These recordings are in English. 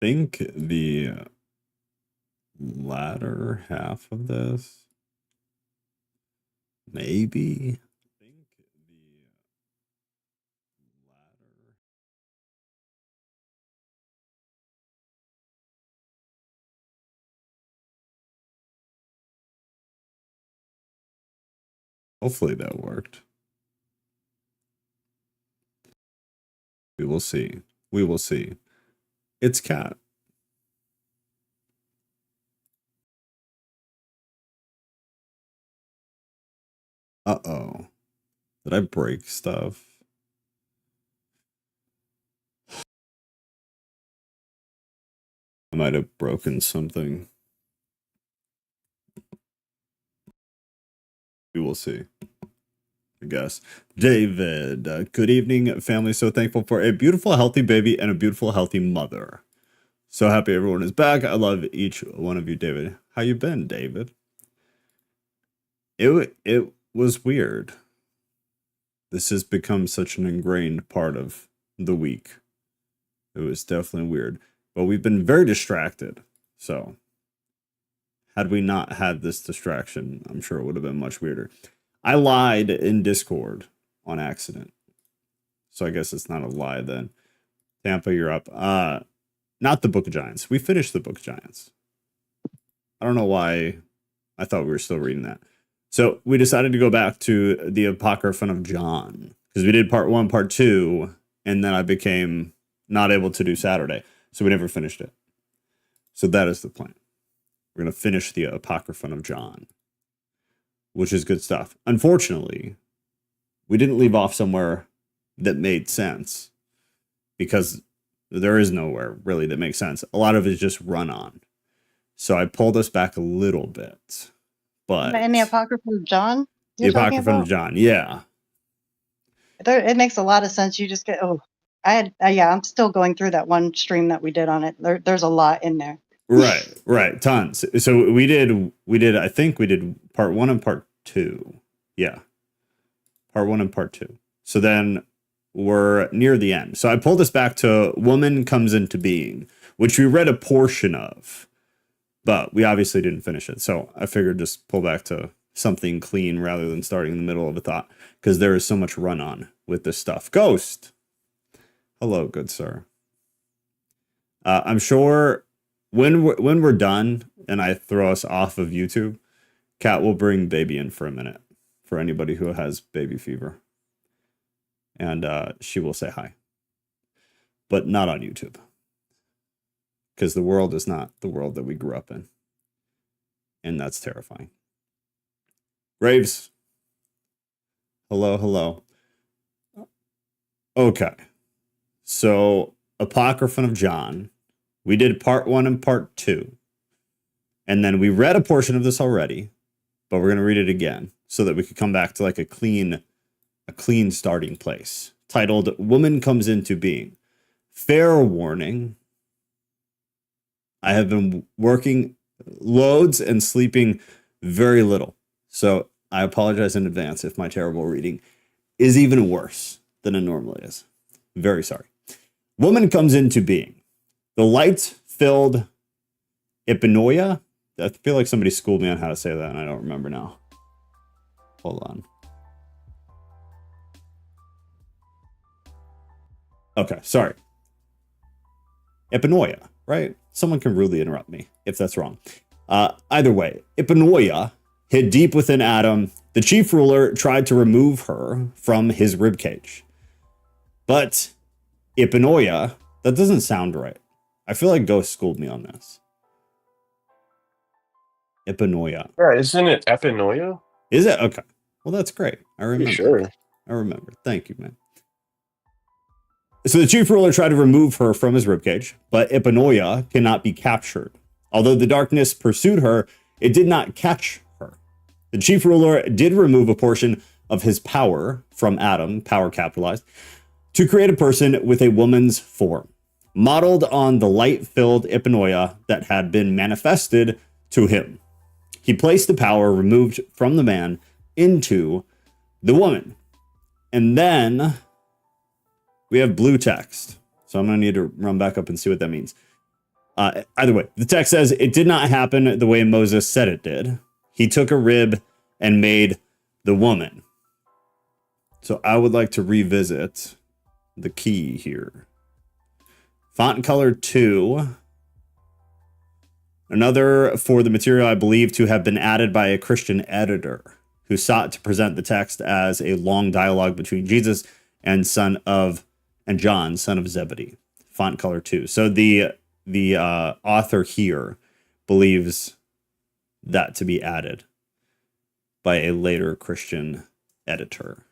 think the latter half of this, maybe. Hopefully that worked. We will see. We will see. It's Cat. Uh-oh. Did I break stuff? I might have broken something. We will see. I guess. David, good evening, family. So thankful for a beautiful, healthy baby and a beautiful, healthy mother. So happy everyone is back. I love each one of you, David. How you been, David? It was weird. This has become such an ingrained part of the week. It was definitely weird. But we've been very distracted. So, had we not had this distraction, I'm sure it would have been much weirder. I lied in Discord on accident. So I guess it's not a lie then. Tampa, you're up. Not the Book of Giants. We finished the Book of Giants. I don't know why I thought we were still reading that. So we decided to go back to the Apocryphon of John. Because we did part 1, part 2, and then I became not able to do Saturday. So we never finished it. So that is the plan. We're going to finish the Apocryphon of John, which is good stuff. Unfortunately, we didn't leave off somewhere that made sense because there is nowhere really that makes sense. A lot of it is just run on. So I pulled us back a little bit. But in the Apocrypha of John? The Apocryphon of John, yeah. It makes a lot of sense. You just get, I'm still going through that one stream that we did on it. There's a lot in there. Right, tons. So we did. I think we did part 1 and part 2. Yeah, part 1 and part 2. So then we're near the end. So I pulled us back to "Woman Comes Into Being," which we read a portion of, but we obviously didn't finish it. So I figured just pull back to something clean rather than starting in the middle of a thought, because there is so much run on with this stuff. Ghost, hello, good sir. I'm sure when we're done and I throw us off of YouTube, Kat will bring baby in for a minute for anybody who has baby fever, and she will say hi, but not on YouTube, because the world is not the world that we grew up in, and that's terrifying. Graves, hello. Okay, so Apocryphon of John, we did part 1 and part 2, and then we read a portion of this already, but we're going to read it again so that we could come back to like a clean starting place, titled "Woman Comes Into Being." Fair warning, I have been working loads and sleeping very little, so I apologize in advance if my terrible reading is even worse than it normally is. Very sorry. Woman comes into being. The light-filled Epinoia. I feel like somebody schooled me on how to say that, and I don't remember now. Hold on. Okay, sorry. Epinoia, right? Someone can rudely interrupt me if that's wrong. Either way, Epinoia hid deep within Adam. The chief ruler tried to remove her from his ribcage. But Epinoia, that doesn't sound right. I feel like Ghost schooled me on this. Epinoia. Yeah, isn't it Epinoia? Is it? Okay. Well, that's great. I remember. Sure. I remember. Thank you, man. So the chief ruler tried to remove her from his ribcage, but Epinoia cannot be captured. Although the darkness pursued her, it did not catch her. The chief ruler did remove a portion of his power from Adam, power capitalized, to create a person with a woman's form, modeled on the light-filled Epinoia that had been manifested to him. He placed the power removed from the man into the woman. And then we have blue text. So I'm going to need to run back up and see what that means. Either way, the text says it did not happen the way Moses said it did. He took a rib and made the woman. So I would like to revisit the key here. Font color 2. Another for the material I believe to have been added by a Christian editor who sought to present the text as a long dialogue between Jesus and John, son of Zebedee. Font color 2. So the author here believes that to be added by a later Christian editor.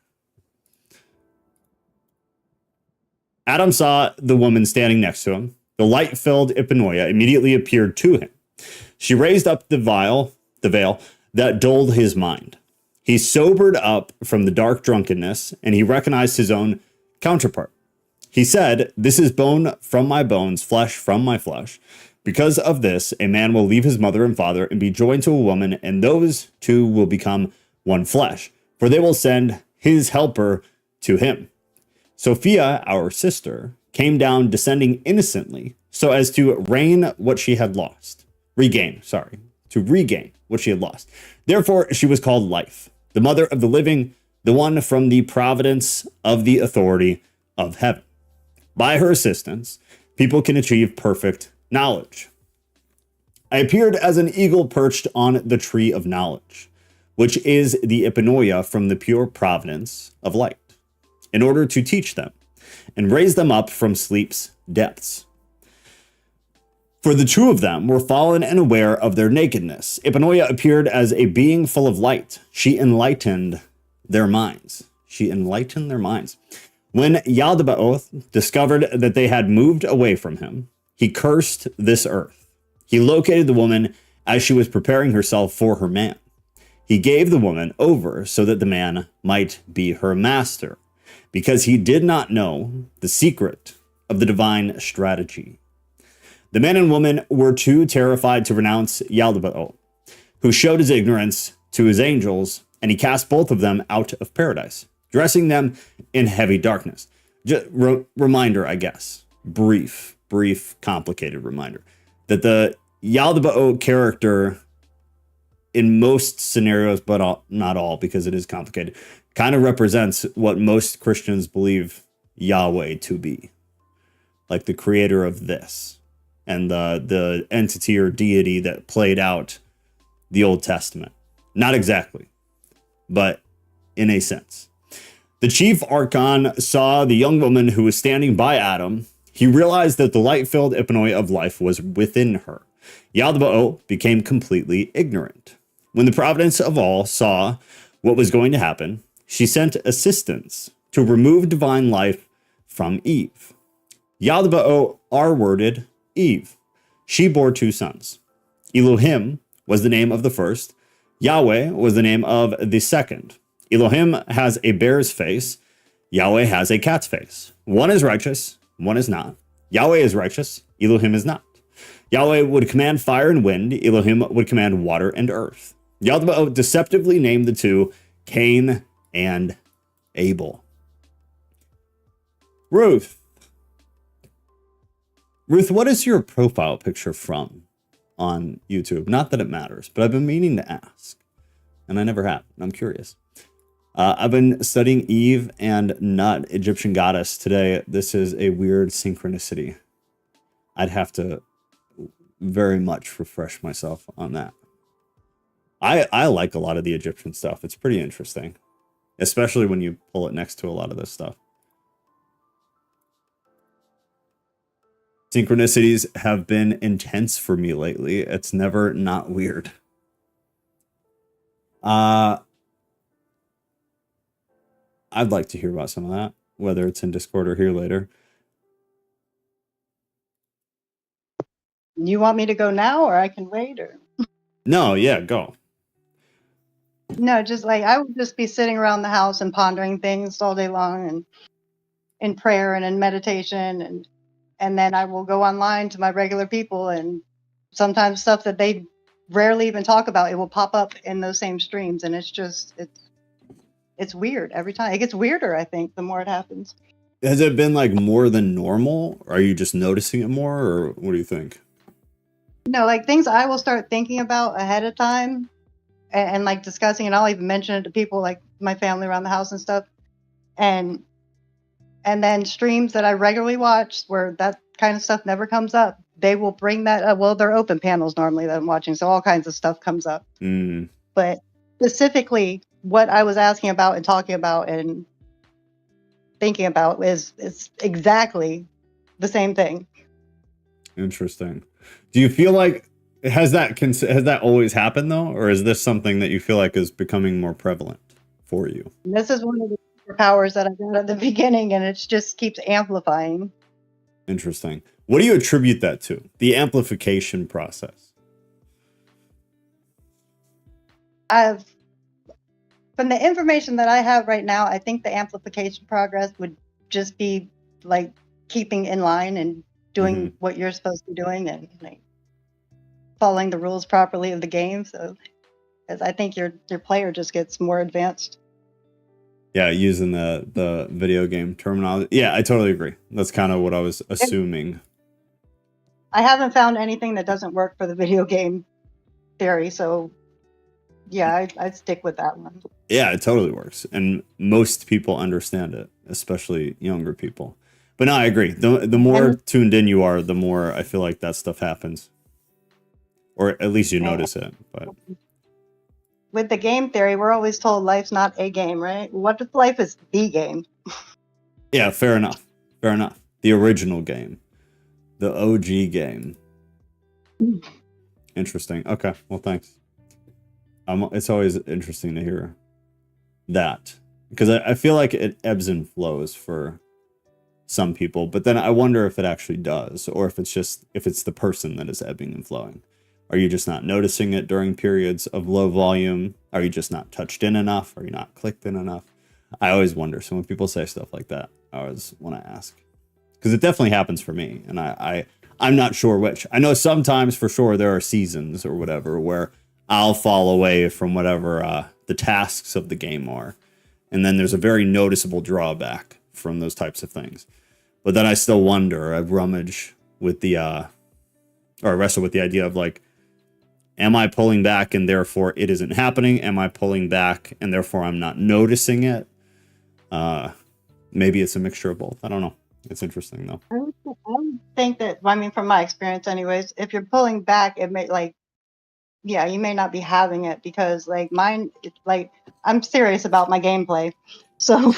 Adam saw the woman standing next to him. The light-filled Ipanoia immediately appeared to him. She raised up the veil that dulled his mind. He sobered up from the dark drunkenness, and he recognized his own counterpart. He said, "This is bone from my bones, flesh from my flesh. Because of this, a man will leave his mother and father and be joined to a woman, and those two will become one flesh, for they will send his helper to him." Sophia, our sister, came down descending innocently so as to regain what she had lost. Therefore, she was called Life, the mother of the living, the one from the providence of the authority of heaven. By her assistance, people can achieve perfect knowledge. I appeared as an eagle perched on the tree of knowledge, which is the Ipanoia from the pure providence of light, in order to teach them and raise them up from sleep's depths. For the two of them were fallen and aware of their nakedness. Ipanoia appeared as a being full of light. She enlightened their minds. When Yaldabaoth discovered that they had moved away from him, he cursed this earth. He located the woman as she was preparing herself for her man. He gave the woman over so that the man might be her master, because he did not know the secret of the divine strategy. The man and woman were too terrified to renounce Yaldabaoth, who showed his ignorance to his angels, and he cast both of them out of paradise, dressing them in heavy darkness. Just reminder, I guess, brief, complicated reminder, that the Yaldabaoth character in most scenarios, but not all, because it is complicated, kind of represents what most Christians believe Yahweh to be, like the creator of this and the entity or deity that played out the Old Testament. Not exactly, but in a sense. The chief archon saw the young woman who was standing by Adam. He realized that the light-filled Ipanoia of life was within her. Yaldabaoth became completely ignorant. When the providence of all saw what was going to happen, she sent assistants to remove divine life from Eve. Yaldabaoth R-worded Eve. She bore two sons. Elohim was the name of the first. Yahweh was the name of the second. Elohim has a bear's face. Yahweh has a cat's face. One is righteous, one is not. Yahweh is righteous. Elohim is not. Yahweh would command fire and wind. Elohim would command water and earth. Yaldabaoth deceptively named the two Cain and Abel. Ruth, what is your profile picture from on YouTube? Not that it matters, but I've been meaning to ask, and I never have. I'm curious. I've been studying Eve and Nut, Egyptian goddess, today. This is a weird synchronicity. I'd have to very much refresh myself on that. I like a lot of the Egyptian stuff. It's pretty interesting, especially when you pull it next to a lot of this stuff. Synchronicities have been intense for me lately. It's never not weird. I'd like to hear about some of that, whether it's in Discord or here later. You want me to go now, or I can wait, or? No, yeah, go. No, just like I would just be sitting around the house and pondering things all day long, and in prayer and in meditation, and then I will go online to my regular people, and sometimes stuff that they rarely even talk about, it will pop up in those same streams, and it's weird every time. It gets weirder, I think, the more it happens. Has it been like more than normal? Are you just noticing it more, or what do you think? No, like things I will start thinking about ahead of time and like discussing, and I'll even mention it to people like my family around the house and stuff. And then streams that I regularly watch where that kind of stuff never comes up, they will bring that up. Well, they're open panels normally that I'm watching, so all kinds of stuff comes up. But specifically, what I was asking about and talking about and thinking about is exactly the same thing. Interesting. Do you feel like has that always happened though, or is this something that you feel like is becoming more prevalent for you? And this is one of the superpowers that I got at the beginning, and it just keeps amplifying. Interesting. What do you attribute that to? The amplification process. From the information that I have right now, I think the amplification progress would just be like keeping in line and doing what you're supposed to be doing and like following the rules properly of the game. So, because I think your player just gets more advanced. Yeah, using the video game terminology. Yeah, I totally agree. That's kind of what I was assuming. I haven't found anything that doesn't work for the video game theory, so yeah, I'd stick with that one. Yeah, it totally works. And most people understand it, especially younger people. But no, I agree. The more tuned in you are, the more I feel like that stuff happens. Or at least you notice it. But with the game theory, we're always told life's not a game, right? What if life is the game? Yeah, fair enough. Fair enough. The original game. The OG game. Interesting. Okay, well, thanks. It's always interesting to hear that. Because I feel like it ebbs and flows for some people. But then I wonder if it actually does. Or if it's the person that is ebbing and flowing. Are you just not noticing it during periods of low volume? Are you just not touched in enough? Are you not clicked in enough? I always wonder. So when people say stuff like that, I always want to ask. Because it definitely happens for me. And I'm not sure which. I know sometimes for sure there are seasons or whatever where I'll fall away from whatever the tasks of the game are. And then there's a very noticeable drawback from those types of things. But then I still wonder. I rummage with I wrestle with the idea of like, am I pulling back and therefore it isn't happening? Am I pulling back and therefore I'm not noticing it? Maybe it's a mixture of both. I don't know. It's interesting though. I would think that, I mean, from my experience anyways, if you're pulling back, it may like, yeah, you may not be having it because like mine, like I'm serious about my gameplay. So,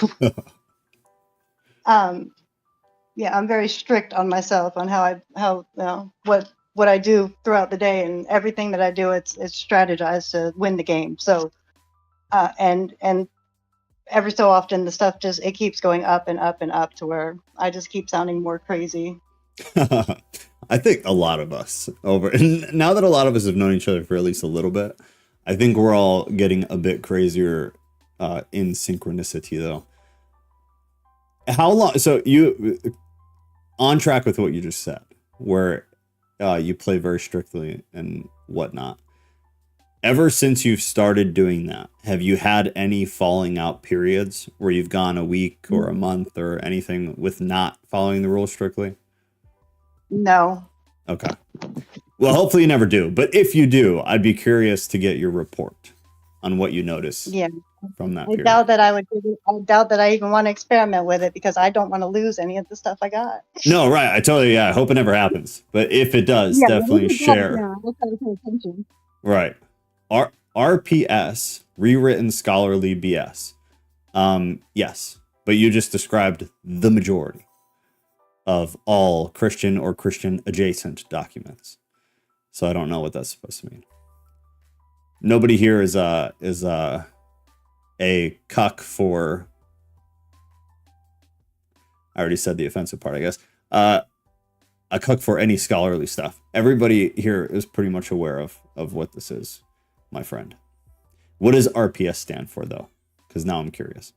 yeah, I'm very strict on myself on what I do throughout the day, and everything that I do, it's strategized to win the game. So, and every so often the stuff it keeps going up and up and up to where I just keep sounding more crazy. I think a lot of us and now that a lot of us have known each other for at least a little bit, I think we're all getting a bit crazier in synchronicity though. How long? So you on track with what you just said, where you play very strictly and whatnot. Ever since you've started doing that, have you had any falling out periods where you've gone a week or a month or anything with not following the rules strictly? No. Okay. Well, hopefully you never do. But if you do, I'd be curious to get your report on what you notice from that period. I doubt that I even want to experiment with it because I don't want to lose any of the stuff I got. No, right. I hope it never happens. But if it does, definitely share. I'll try to pay attention. Right. RPS, rewritten scholarly BS. Yes, but you just described the majority of all Christian or Christian adjacent documents. So I don't know what that's supposed to mean. Nobody here is a cuck for. I already said the offensive part, I guess. A cuck for any scholarly stuff. Everybody here is pretty much aware of what this is. My friend. What does RPS stand for, though? Because now I'm curious.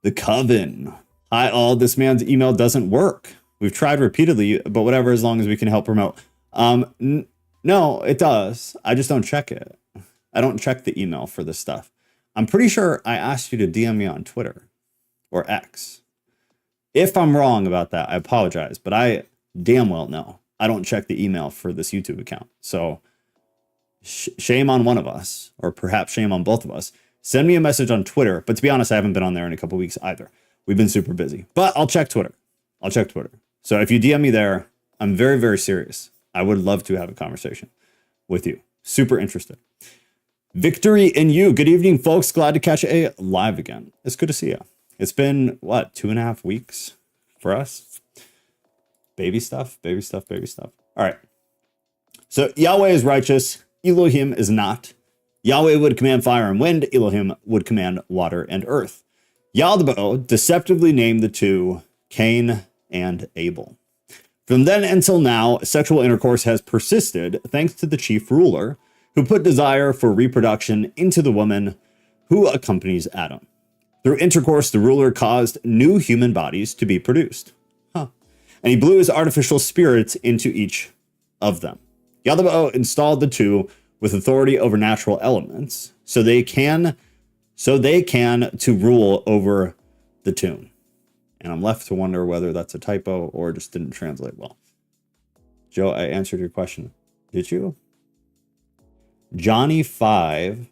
The Coven. Hi, all. This man's email doesn't work. We've tried repeatedly, but whatever, as long as we can help promote. No, it does. I just don't check it. I don't check the email for this stuff. I'm pretty sure I asked you to DM me on Twitter or X. If I'm wrong about that, I apologize, but I damn well know I don't check the email for this YouTube account. So shame on one of us, or perhaps shame on both of us. Send me a message on Twitter. But to be honest, I haven't been on there in a couple weeks either. We've been super busy. But I'll check Twitter. So if you DM me there, I'm very, very serious. I would love to have a conversation with you. Super interested. Victory in you. Good evening, folks. Glad to catch a live again. It's good to see you. It's been, what, 2.5 weeks for us? Baby stuff. All right. So Yahweh is righteous. Elohim is not. Yahweh would command fire and wind. Elohim would command water and earth. Yaldabaoth deceptively named the two Cain and Abel. From then until now, sexual intercourse has persisted thanks to the chief ruler, who put desire for reproduction into the woman who accompanies Adam. Through intercourse, the ruler caused new human bodies to be produced. And he blew his artificial spirits into each of them. Yaldabaoth installed the two with authority over natural elements, so they can to rule over the tune. And I'm left to wonder whether that's a typo or just didn't translate well. Joe, I answered your question. Did you? Johnny5,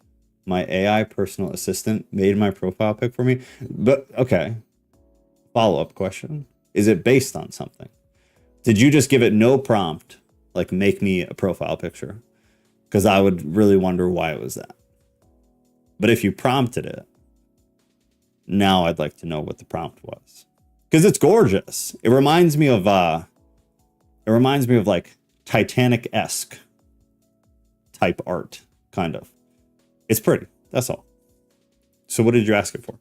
my AI personal assistant, made my profile pic for me. But, okay. Follow-up question. Is it based on something? Did you just give it no prompt, like make me a profile picture? Because I would really wonder why it was that. But if you prompted it, now I'd like to know what the prompt was. Because it's gorgeous. It reminds me of like Titanic-esque type art, kind of. It's pretty. That's all. So what did you ask it for?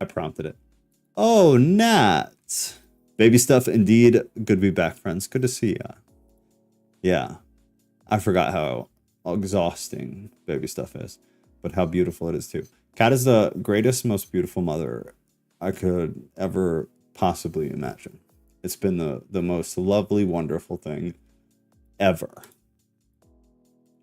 I prompted it. Oh, Nat. Baby stuff indeed. Good to be back, friends. Good to see ya. Yeah. I forgot how exhausting baby stuff is, but how beautiful it is too. Kat is the greatest, most beautiful mother I could ever possibly imagine. It's been the most lovely, wonderful thing ever.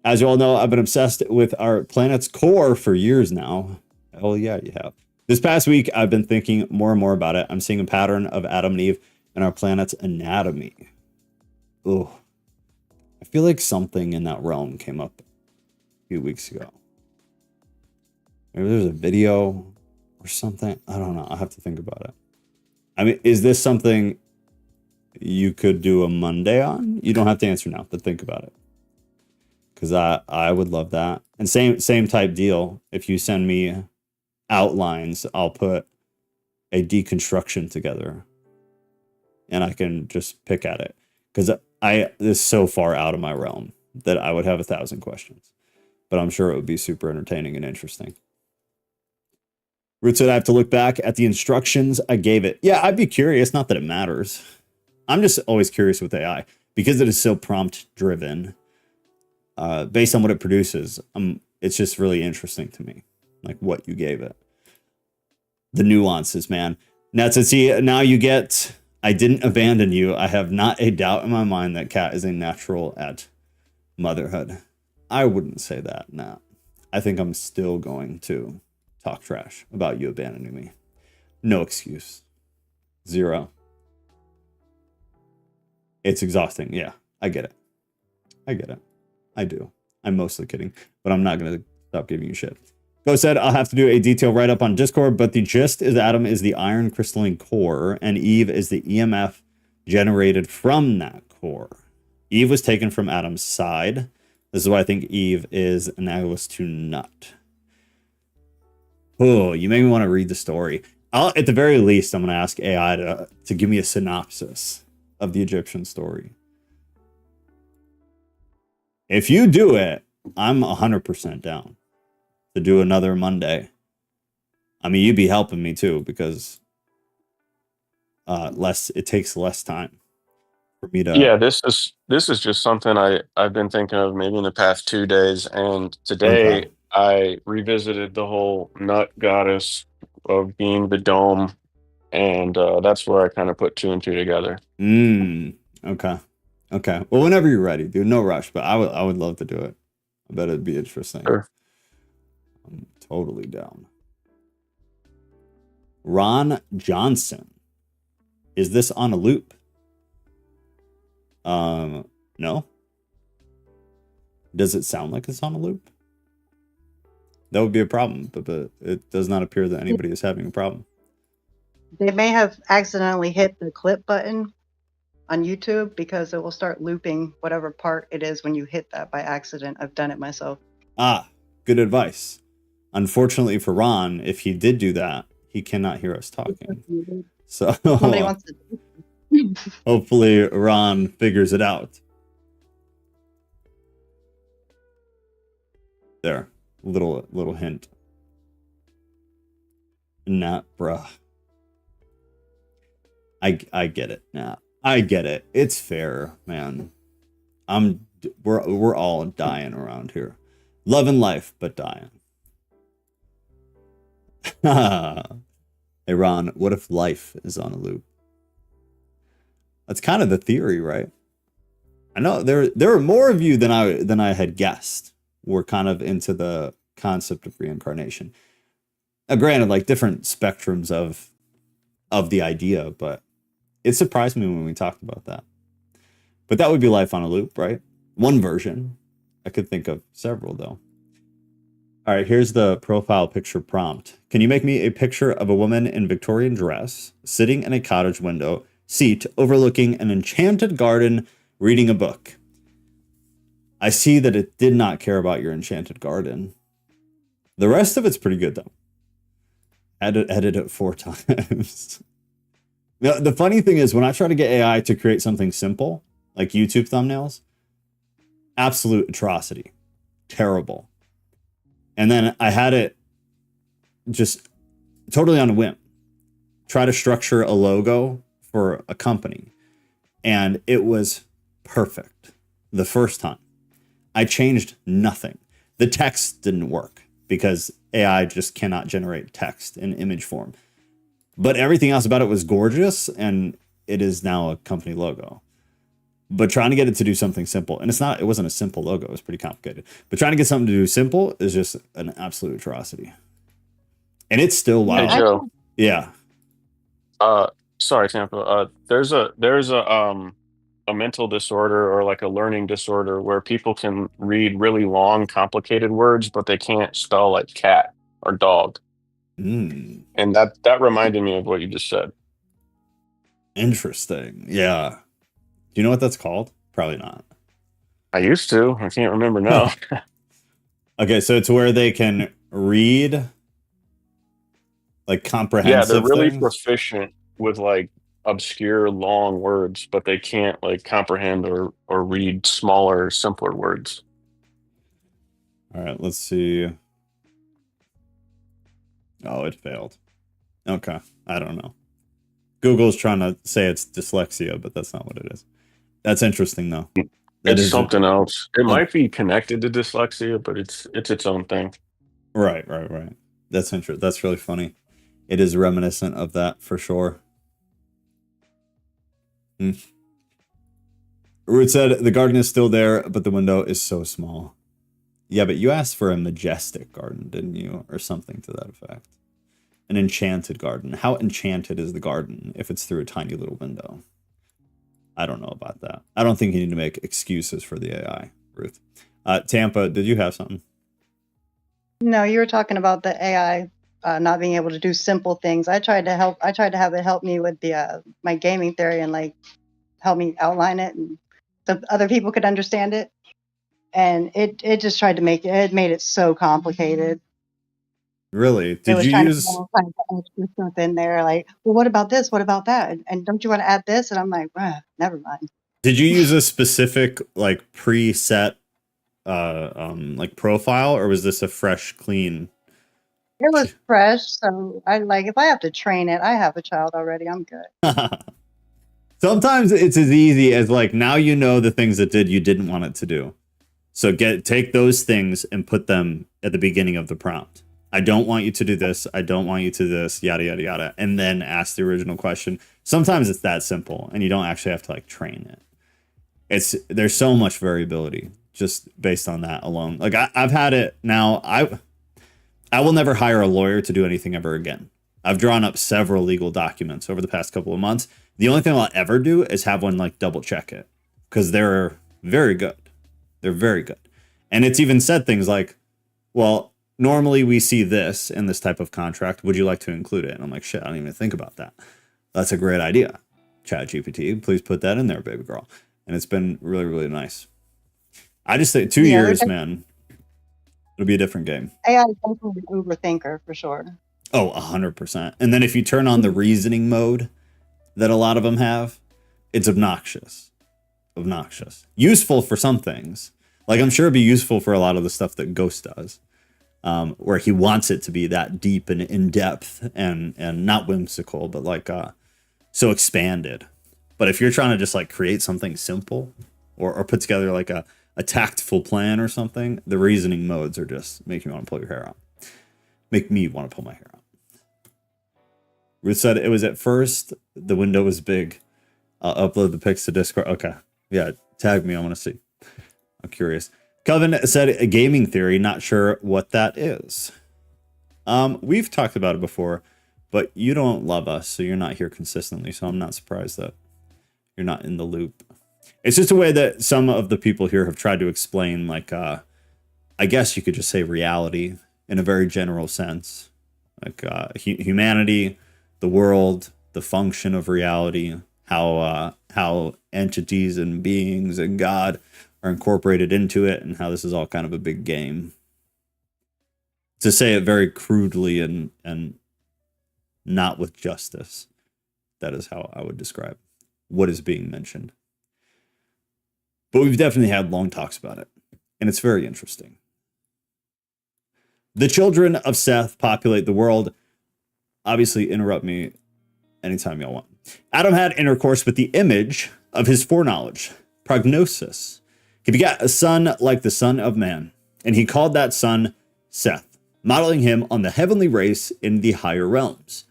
As you all know, I've been obsessed with our planet's core for years now. Oh yeah, you have. This past week, I've been thinking more and more about it. I'm seeing a pattern of Adam and Eve in our planet's anatomy. Ugh. I feel like something in that realm came up a few weeks ago. Maybe there's a video or something. I don't know. I'll have to think about it. I mean, is this something you could do a Monday on? You don't have to answer now, but think about it. Because I would love that. And same type deal. If you send me outlines, I'll put a deconstruction together. And I can just pick at it. Because this is so far out of my realm that I would have 1,000 questions. But I'm sure it would be super entertaining and interesting. Root said I have to look back at the instructions I gave it. Yeah, I'd be curious. Not that it matters. I'm just always curious with AI. Because it is so prompt driven. Based on what it produces. It's just really interesting to me. Like what you gave it. The nuances, man. Now, see, now you get... I didn't abandon you. I have not a doubt in my mind that Kat is a natural at motherhood. I wouldn't say that, nah. I think I'm still going to talk trash about you abandoning me. No excuse. 0. It's exhausting. Yeah, I get it. I do. I'm mostly kidding, but I'm not going to stop giving you shit. Go said, I'll have to do a detailed write-up on Discord, but the gist is Adam is the iron crystalline core, and Eve is the EMF generated from that core. Eve was taken from Adam's side. This is why I think Eve is analogous to nut. Oh, you make me want to read the story. At the very least, I'm going to ask AI to give me a synopsis of the Egyptian story. If you do it, I'm 100% down to do another Monday. I mean, you'd be helping me too, because it takes less time for me to... Yeah, this is just something I've been thinking of maybe in the past 2 days, and today Okay. I revisited the whole nut goddess of being the dome, and that's where I kind of put 2 and 2 together. Okay. Well, whenever you're ready, dude. No rush, but I would love to do it. I bet it'd be interesting. Sure. I'm totally down. Ron Johnson. Is this on a loop? No. Does it sound like it's on a loop? That would be a problem, but it does not appear that anybody is having a problem. They may have accidentally hit the clip button on YouTube because it will start looping whatever part it is when you hit that by accident. I've done it myself. Ah, good advice. Unfortunately for Ron, if he did do that, he cannot hear us talking. So Somebody wants to. hopefully Ron figures it out. There, little hint. Nah, bruh. I get it. Nah, I get it. It's fair, man. We're all dying around here, loving life but dying. Hey Ron, what if life is on a loop? That's kind of the theory, right? I know there are more of you than I had guessed. We're kind of into the concept of reincarnation. Granted, like different spectrums of the idea, but it surprised me when we talked about that. But that would be life on a loop, right? One version. I could think of several though. All right, here's the profile picture prompt. Can you make me a picture of a woman in Victorian dress, sitting in a cottage window seat overlooking an enchanted garden, reading a book? I see that it did not care about your enchanted garden. The rest of it's pretty good though. Edit it 4 times. Now, the funny thing is when I try to get AI to create something simple, like YouTube thumbnails, absolute atrocity. Terrible. And then I had it just totally on a whim. Try to structure a logo for a company. And it was perfect the first time. I changed nothing. The text didn't work because AI just cannot generate text in image form. But everything else about it was gorgeous, and it is now a company logo. But trying to get it to do something simple, and it wasn't a simple logo, it was pretty complicated. But trying to get something to do simple is just an absolute atrocity. And it's still wild. Hey, Joe. Yeah. Sorry, Tampa. There's a mental disorder or like a learning disorder where people can read really long, complicated words, but they can't spell like cat or dog. Mm. And that reminded me of what you just said. Interesting. Yeah. Do you know what that's called? Probably not. I used to. I can't remember now. Okay, so it's where they can read like comprehensive. Yeah, they're really things? proficient with like obscure long words, but they can't like comprehend or read smaller, simpler words. All right, let's see. Oh, it failed. Okay, I don't know. Google's trying to say it's dyslexia, but that's not what it is. That's interesting, though. It's something else. It might be connected to dyslexia, but it's its own thing. Right. That's interesting. That's really funny. It is reminiscent of that for sure. Root said the garden is still there, but the window is so small. Yeah, but you asked for a majestic garden, didn't you? Or something to that effect. An enchanted garden. How enchanted is the garden if it's through a tiny little window? I don't know about that. I don't think you need to make excuses for the AI, Ruth. Tampa, did you have something? No, you were talking about the AI not being able to do simple things. I tried to have it help me with the my gaming theory and like help me outline it, and so other people could understand it. And it just tried to make it made it so complicated. Really? Did you use extra stuff in there? Like, well, what about this? What about that? And don't you want to add this? And I'm like, never mind. Did you use a specific like preset like profile, or was this a fresh, clean? It was fresh, so I like if I have to train it, I have a child already. I'm good. Sometimes it's as easy as like now you know the things that you didn't want it to do. So take those things and put them at the beginning of the prompt. I don't want you to do this. I don't want you to this, yada, yada, yada. And then ask the original question. Sometimes it's that simple and you don't actually have to like train it. There's so much variability just based on that alone. Like I've had it now. I will never hire a lawyer to do anything ever again. I've drawn up several legal documents over the past couple of months The only thing I'll ever do is have one like double check it, because they're very good. They're very good. And it's even said things like, well, normally we see this in this type of contract. Would you like to include it? And I'm like, shit, I don't even think about that. That's a great idea. ChatGPT, please put that in there, baby girl. And it's been really, really nice. I just say 2 years, man, it'll be a different game. AI is definitely an uber thinker for sure. Oh, 100%. And then if you turn on the reasoning mode that a lot of them have, it's obnoxious. Obnoxious. Useful for some things. Like, I'm sure it'd be useful for a lot of the stuff that Ghost does, where he wants it to be that deep and in depth and not whimsical, but like so expanded. But if you're trying to just like create something simple or put together like a tactful plan or something, the reasoning modes are just making you want to pull your hair out. Make me want to pull my hair out. Ruth said it was at first, the window was big. I'll upload the pics to Discord. Okay. Yeah, tag me. I want to see. I'm curious. Coven said a gaming theory. Not sure what that is. We've talked about it before, but you don't love us, so you're not here consistently. So I'm not surprised that you're not in the loop. It's just a way that some of the people here have tried to explain, like, I guess you could just say reality in a very general sense, like humanity, the world, the function of reality, how entities and beings and God are incorporated into it, and how this is all kind of a big game. To say it very crudely and not with justice, that is how I would describe what is being mentioned. But we've definitely had long talks about it, and it's very interesting. The children of Seth populate the world. Obviously, interrupt me anytime y'all want. Adam had intercourse with the image of his foreknowledge, prognosis. He begat a son like the Son of Man, and he called that son Seth, modeling him on the heavenly race in the higher realms.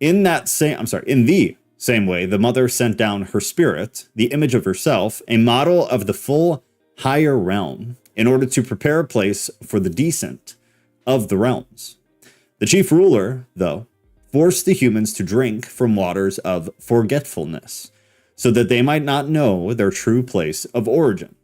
In the same way, the mother sent down her spirit, the image of herself, a model of the full higher realm, in order to prepare a place for the descent of the realms. The chief ruler, though, forced the humans to drink from waters of forgetfulness, so that they might not know their true place of origin.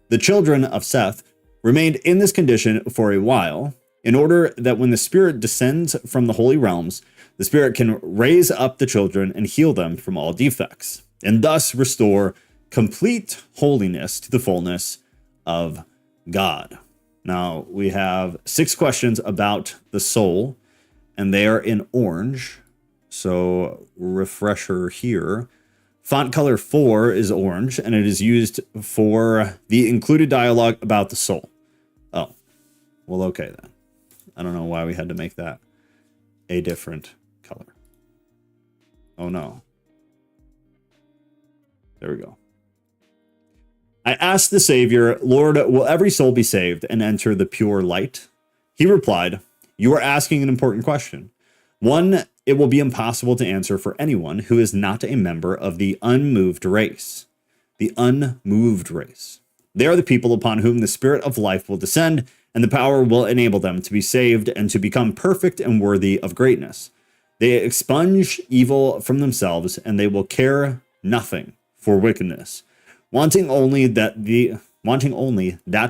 The children of Seth remained in this condition for a while, in order that when the Spirit descends from the holy realms, the Spirit can raise up the children and heal them from all defects, and thus restore complete holiness to the fullness of God. Now, we have 6 questions about the soul, and they are in orange. So, refresher here. Font color 4 is orange, and it is used for the included dialogue about the soul. Oh, well, okay then. I don't know why we had to make that a different color. Oh no. There we go. I asked the Savior, Lord, will every soul be saved and enter the pure light? He replied, you are asking an important question. One, it will be impossible to answer for anyone who is not a member of the unmoved race. The unmoved race. They are the people upon whom the Spirit of life will descend, and the power will enable them to be saved and to become perfect and worthy of greatness. They expunge evil from themselves, and they will care nothing for wickedness, wanting only that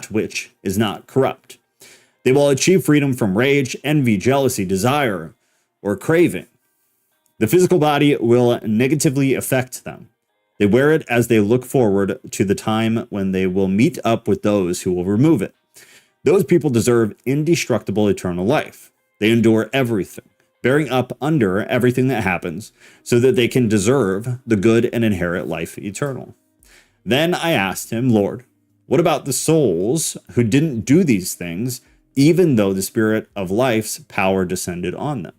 which is not corrupt. They will achieve freedom from rage, envy, jealousy, desire, or craving. The physical body will negatively affect them. They wear it as they look forward to the time when they will meet up with those who will remove it. Those people deserve indestructible eternal life. They endure everything, bearing up under everything that happens, so that they can deserve the good and inherit life eternal. Then I asked him, Lord, what about the souls who didn't do these things, even though the Spirit of life's power descended on them?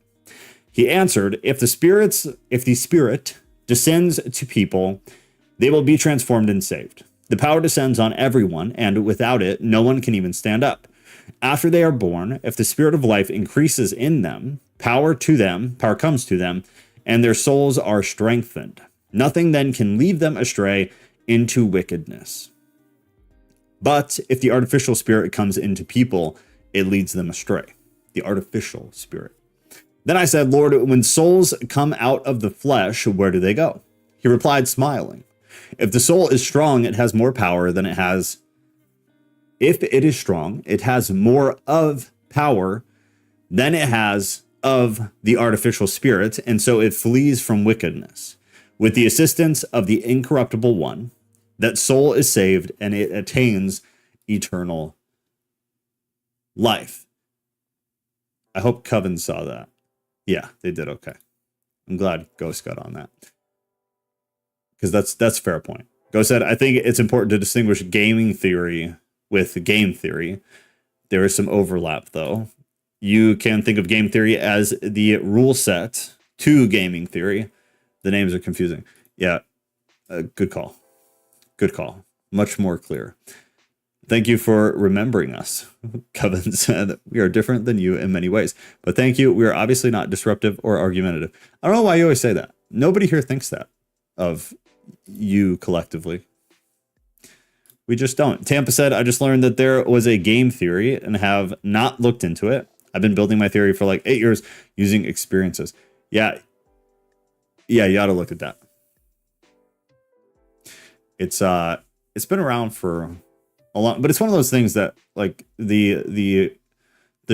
He answered, if the Spirit descends to people, they will be transformed and saved. The power descends on everyone, and without it, no one can even stand up. After they are born, if the Spirit of life increases in them, power comes to them, and their souls are strengthened. Nothing then can lead them astray into wickedness. But if the artificial spirit comes into people, it leads them astray. The artificial spirit. Then I said, Lord, when souls come out of the flesh, where do they go? He replied, smiling, if the soul is strong, it has more power than it has. If it is strong, it has more of power than it has of the artificial spirit, and so it flees from wickedness. With the assistance of the incorruptible one, that soul is saved and it attains eternal life. I hope Coven saw that. Yeah, they did okay. I'm glad Ghost got on that. Because that's a fair point. Ghost said, I think it's important to distinguish gaming theory with game theory. There is some overlap, though. You can think of game theory as the rule set to gaming theory. The names are confusing. Yeah, good call. Good call. Much more clear. Thank you for remembering us. Coven said, we are different than you in many ways. But thank you. We are obviously not disruptive or argumentative. I don't know why you always say that. Nobody here thinks that of you collectively. We just don't. Tampa said, I just learned that there was a game theory and have not looked into it. I've been building my theory for like 8 years using experiences. Yeah, you ought to look at that. It's been around for a long, but it's one of those things that like the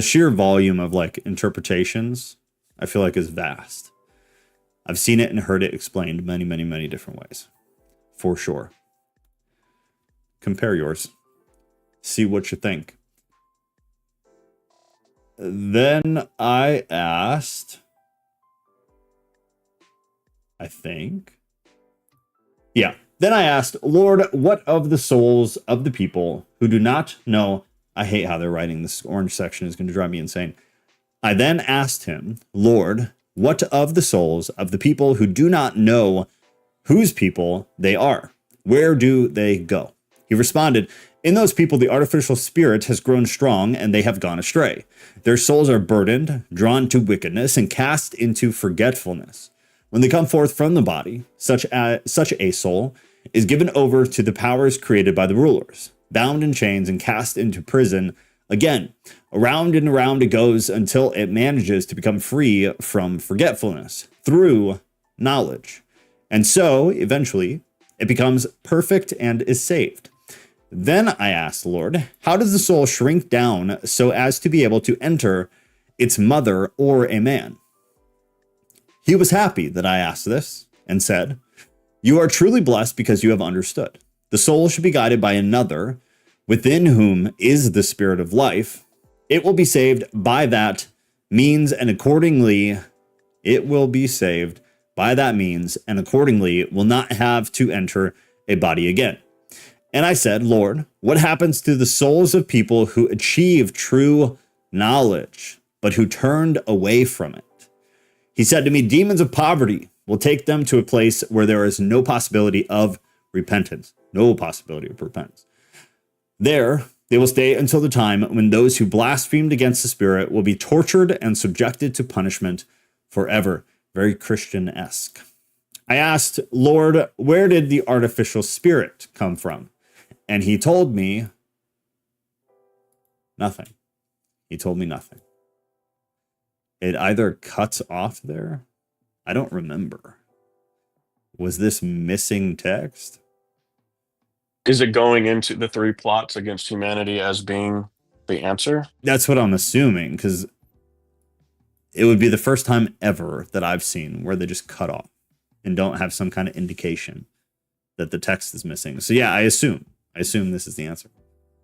sheer volume of like interpretations, I feel like is vast. I've seen it and heard it explained many, many, many different ways, for sure. Compare yours. See what you think. Then I asked, Then I asked, Lord, what of the souls of the people who do not know? I hate how they're writing. This orange section is going to drive me insane. I then asked him, Lord, what of the souls of the people who do not know whose people they are? Where do they go? He responded, in those people, the artificial spirit has grown strong and they have gone astray. Their souls are burdened, drawn to wickedness, and cast into forgetfulness. When they come forth from the body, such a soul is given over to the powers created by the rulers, bound in chains and cast into prison. Again, around and around it goes until it manages to become free from forgetfulness through knowledge. And so, eventually, it becomes perfect and is saved. Then I asked the Lord, how does the soul shrink down so as to be able to enter its mother or a man? He was happy that I asked this and said, you are truly blessed because you have understood. The soul should be guided by another, within whom is the spirit of life. It will be saved by that means, and accordingly, will not have to enter a body again. And I said, Lord, what happens to the souls of people who achieve true knowledge, but who turned away from it? He said to me, demons of poverty will take them to a place where there is no possibility of repentance. No possibility of repentance. There, they will stay until the time when those who blasphemed against the Spirit will be tortured and subjected to punishment forever. Very Christian-esque. I asked, Lord, where did the artificial spirit come from? And he told me nothing. He told me nothing. It either cuts off there. I don't remember. Was this missing text? Is it going into the three plots against humanity as being the answer? That's what I'm assuming, because it would be the first time ever that I've seen where they just cut off and don't have some kind of indication that the text is missing. So yeah, I assume this is the answer.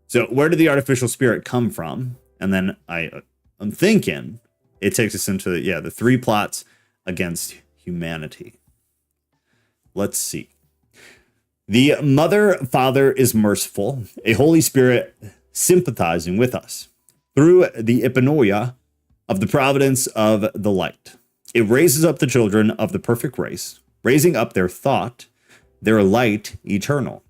So where did the artificial spirit come from? And then I'm thinking it takes us into the three plots against humanity. Let's see. The Mother Father is merciful, a Holy Spirit sympathizing with us through the epinoia of the providence of the light. It raises up the children of the perfect race, raising up their thought, their light eternal.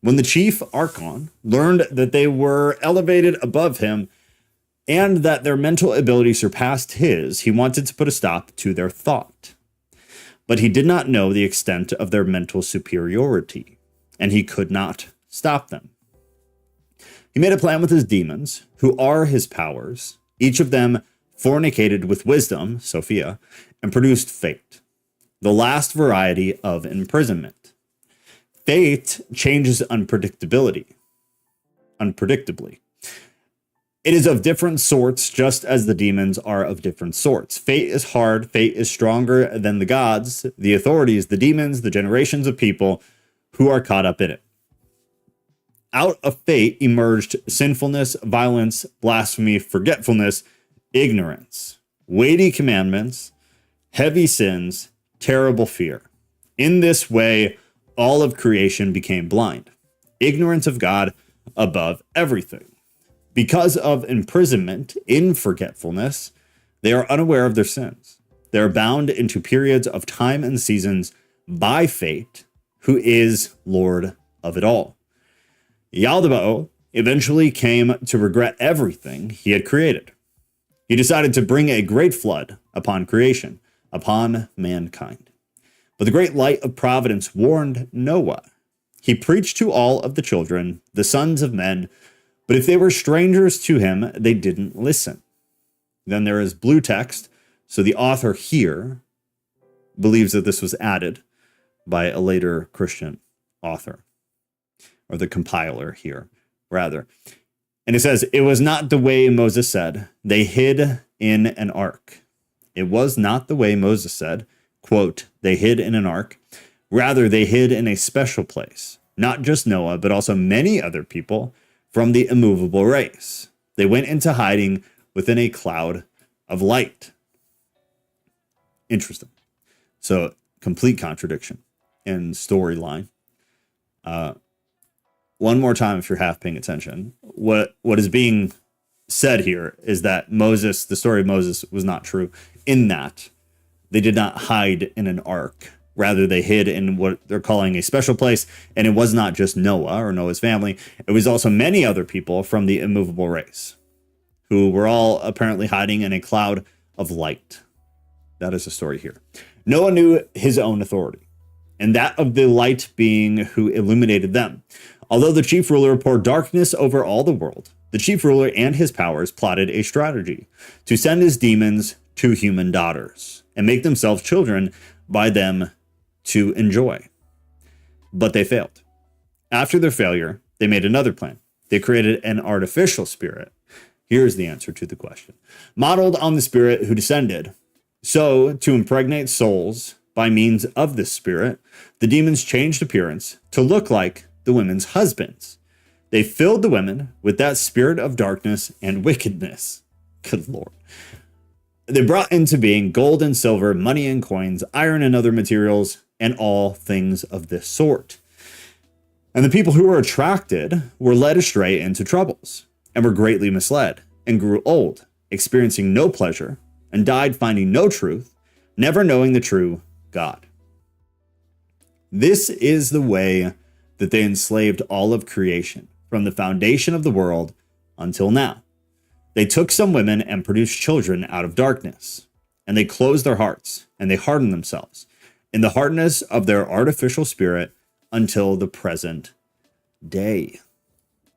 When the chief archon learned that they were elevated above him and that their mental ability surpassed his, he wanted to put a stop to their thought. But he did not know the extent of their mental superiority, and he could not stop them. He made a plan with his demons, who are his powers, each of them fornicated with wisdom, Sophia, and produced fate, the last variety of imprisonment. Fate changes unpredictably. It is of different sorts, just as the demons are of different sorts. Fate is hard. Fate is stronger than the gods, the authorities, the demons, the generations of people who are caught up in it. Out of fate emerged sinfulness, violence, blasphemy, forgetfulness, ignorance, weighty commandments, heavy sins, terrible fear. In this way, all of creation became blind, ignorant of God above everything. Because of imprisonment in forgetfulness, they are unaware of their sins. They are bound into periods of time and seasons by fate, who is Lord of it all. Yaldabaoth eventually came to regret everything he had created. He decided to bring a great flood upon creation, upon mankind. But the great light of providence warned Noah. He preached to all of the children, the sons of men, but if they were strangers to him, they didn't listen. Then there is blue text, so the author here believes that this was added by a later Christian author, or the compiler here, rather. And it says, it was not the way Moses said, they hid in an ark. It was not the way Moses said, quote, they hid in an ark. Rather, they hid in a special place. Not just Noah, but also many other people from the immovable race. They went into hiding within a cloud of light. Interesting. So, complete contradiction in storyline. One more time, if you're half paying attention, what is being said here is that Moses, the story of Moses, was not true, in that they did not hide in an ark. Rather, they hid in what they're calling a special place, and it was not just Noah or Noah's family. It was also many other people from the immovable race, who were all apparently hiding in a cloud of light. That is the story here. Noah knew his own authority, and that of the light being who illuminated them. Although the chief ruler poured darkness over all the world, the chief ruler and his powers plotted a strategy to send his demons to human daughters and make themselves children by them to enjoy. But they failed. After their failure, they made another plan. They created an artificial spirit. Here's the answer to the question. Modeled on the spirit who descended. So, to impregnate souls by means of this spirit, the demons changed appearance to look like the women's husbands. They filled the women with that spirit of darkness and wickedness. Good Lord. They brought into being gold and silver, money and coins, iron and other materials, and all things of this sort. And the people who were attracted were led astray into troubles, and were greatly misled, and grew old, experiencing no pleasure, and died finding no truth, never knowing the true God. This is the way that they enslaved all of creation, from the foundation of the world until now. They took some women and produced children out of darkness, and they closed their hearts, and they hardened themselves in the hardness of their artificial spirit until the present day.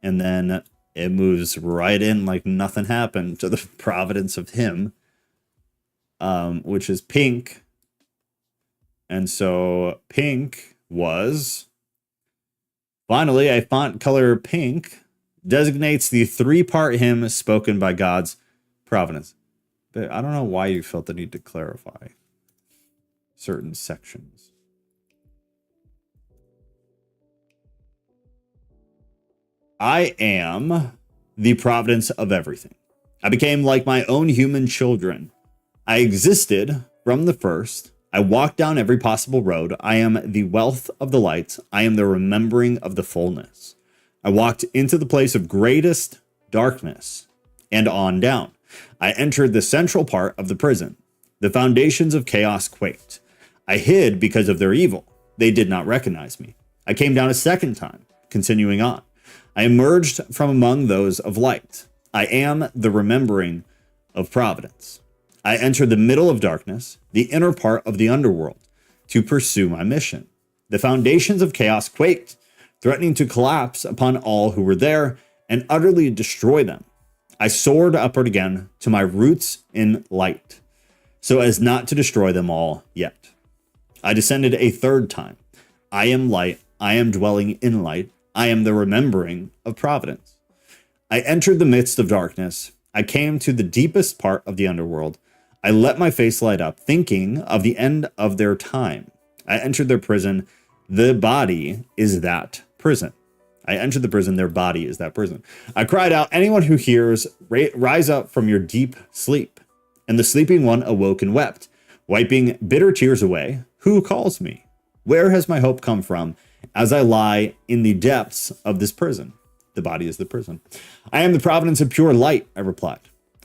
And then it moves right in like nothing happened to the providence of him, which is pink. And so pink was finally a font color pink designates the three-part hymn spoken by God's providence. But I don't know why you felt the need to clarify certain sections. I am the providence of everything. I became like my own human children. I existed from the first. I walked down every possible road. I am the wealth of the light. I am the remembering of the fullness. I walked into the place of greatest darkness and on down. I entered the central part of the prison. The foundations of chaos quaked. I hid because of their evil. They did not recognize me. I came down a second time, continuing on. I emerged from among those of light. I am the remembering of providence. I entered the middle of darkness, the inner part of the underworld, to pursue my mission. The foundations of chaos quaked, threatening to collapse upon all who were there and utterly destroy them. I soared upward again to my roots in light, so as not to destroy them all yet. I descended a third time. I am light. I am dwelling in light. I am the remembering of providence. I entered the midst of darkness. I came to the deepest part of the underworld. I let my face light up, thinking of the end of their time. I entered their prison. The body is that prison. I entered the prison. Their body is that prison. I cried out, anyone who hears, rise up from your deep sleep. And the sleeping one awoke and wept, wiping bitter tears away. Who calls me? Where has my hope come from as I lie in the depths of this prison? The body is the prison. I am the providence of pure light, I replied.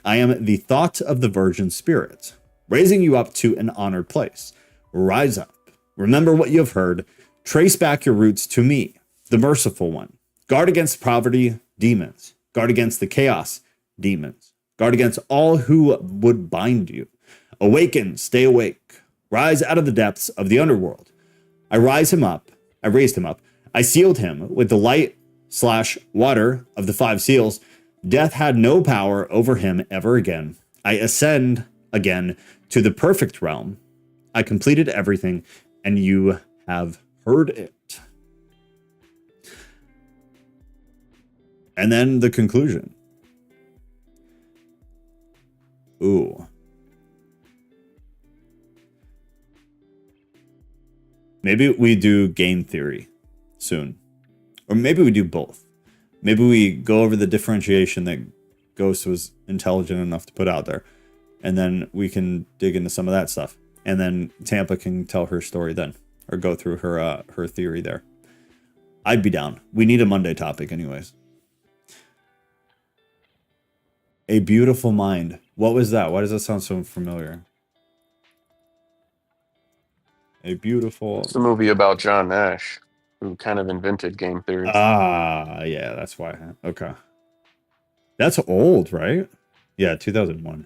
I am the thought of the virgin spirit, raising you up to an honored place. Rise up. Remember what you have heard. Trace back your roots to me, the merciful one. Guard against poverty, demons. Guard against the chaos, demons. Guard against all who would bind you. Awaken, stay awake. Rise out of the depths of the underworld. I raised him up. I sealed him with the light/water of the 5 seals. Death had no power over him ever again. I ascend again to the perfect realm. I completed everything, and you have heard it. And then the conclusion. Ooh. Maybe we do game theory soon. Or maybe we do both. Maybe we go over the differentiation that Ghost was intelligent enough to put out there. And then we can dig into some of that stuff. And then Tampa can tell her story then. Or go through her theory there. I'd be down. We need a Monday topic anyways. A Beautiful Mind. What was that? Why does that sound so familiar? A Beautiful... It's the movie about John Nash, who kind of invented game theory. Ah, yeah, that's why. Okay. That's old, right? Yeah, 2001.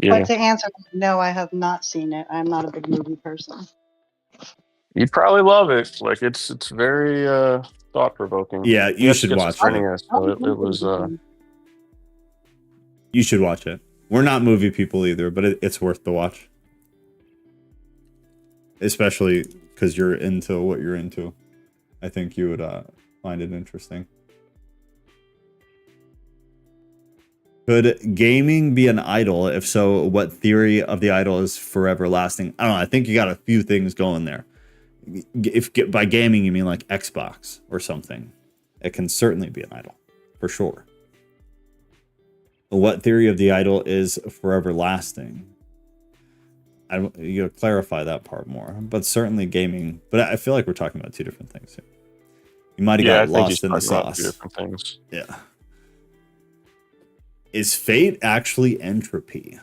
Yeah. But to answer, no, I have not seen it. I'm not a big movie person. You'd probably love it. Like it's very thought provoking. Yeah, you should watch it. Irenaeus, so it was You should watch it. We're not movie people either, but it's worth the watch. Especially because you're into what you're into. I think you would find it interesting. Could gaming be an idol? If so, what theory of the idol is forever lasting? I don't know. I think you got a few things going there. If by gaming you mean like Xbox or something, it can certainly be an idol, for sure. What theory of the idol is forever lasting? You gotta clarify that part more, but certainly gaming. But I feel like we're talking about two different things here. You might have got lost in the sauce. Two different things. Yeah. Is fate actually entropy?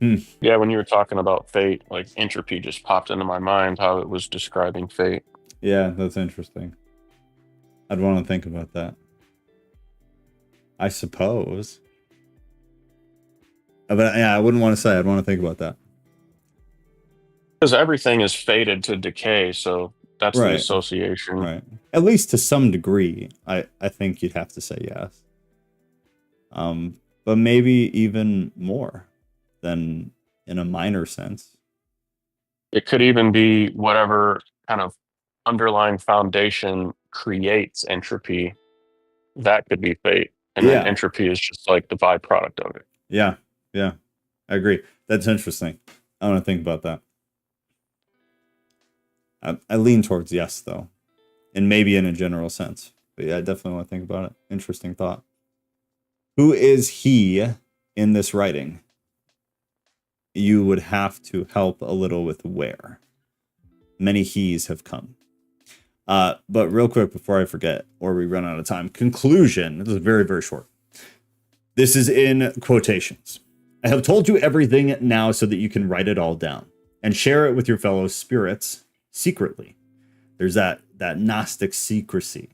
Yeah, when you were talking about fate, like entropy just popped into my mind, how it was describing fate. Yeah, that's interesting. I'd want to think about that. I suppose. But yeah, I wouldn't want to say. I'd want to think about that. Because everything is fated to decay, so that's the association. Right. At least to some degree, I think you'd have to say yes. But maybe even more than in a minor sense. It could even be whatever kind of underlying foundation creates entropy. That could be fate. And then entropy is just like the byproduct of it. Yeah. Yeah. I agree. That's interesting. I want to think about that. I lean towards yes, though. And maybe in a general sense. But yeah, I definitely want to think about it. Interesting thought. Who is he in this writing? You would have to help a little with where. Many he's have come. But real quick before I forget, or we run out of time. Conclusion. This is very, very short. This is in quotations. I have told you everything now so that you can write it all down and share it with your fellow spirits secretly. There's that Gnostic secrecy.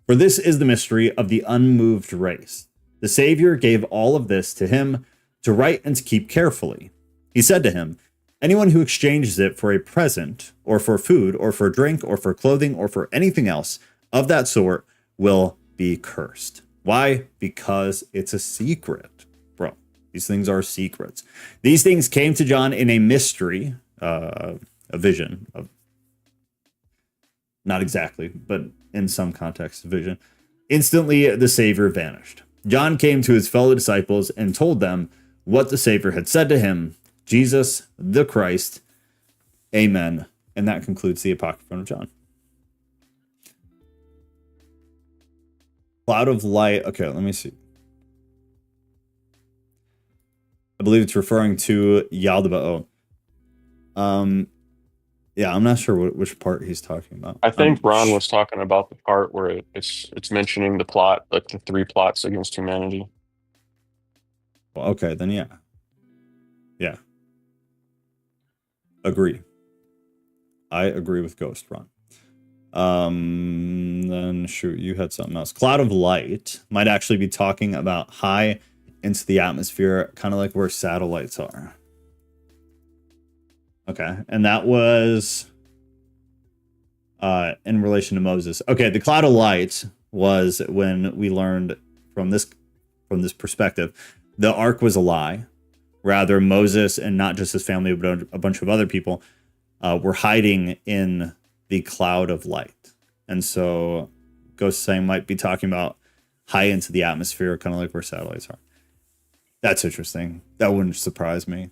For this is the mystery of the unmoved race. The Savior gave all of this to him to write and to keep carefully. He said to him, anyone who exchanges it for a present, or for food, or for drink, or for clothing, or for anything else, of that sort will be cursed. Why? Because it's a secret, bro. These things are secrets. These things came to John in a mystery, a vision of, not exactly, but in some context, a vision. Instantly, the Savior vanished. John came to his fellow disciples and told them what the Savior had said to him, Jesus, the Christ. Amen. And that concludes the Apocryphon of John. Cloud of light. Okay, let me see. I believe it's referring to Yaldabaoth. Yeah, I'm not sure which part he's talking about. I think Ron was talking about the part where it's mentioning the plot, like the 3 plots against humanity. Well, okay, then yeah. Yeah. Agree. I agree with Ghost Ron. Then shoot, you had something else. Cloud of light might actually be talking about high into the atmosphere, kind of like where satellites are. Okay, and that was in relation to Moses. Okay, the cloud of light was when we learned from this perspective, the ark was a lie. Rather, Moses, and not just his family, but a bunch of other people, were hiding in the cloud of light. And so Ghost saying might be talking about high into the atmosphere, kind of like where satellites are. That's interesting. That wouldn't surprise me.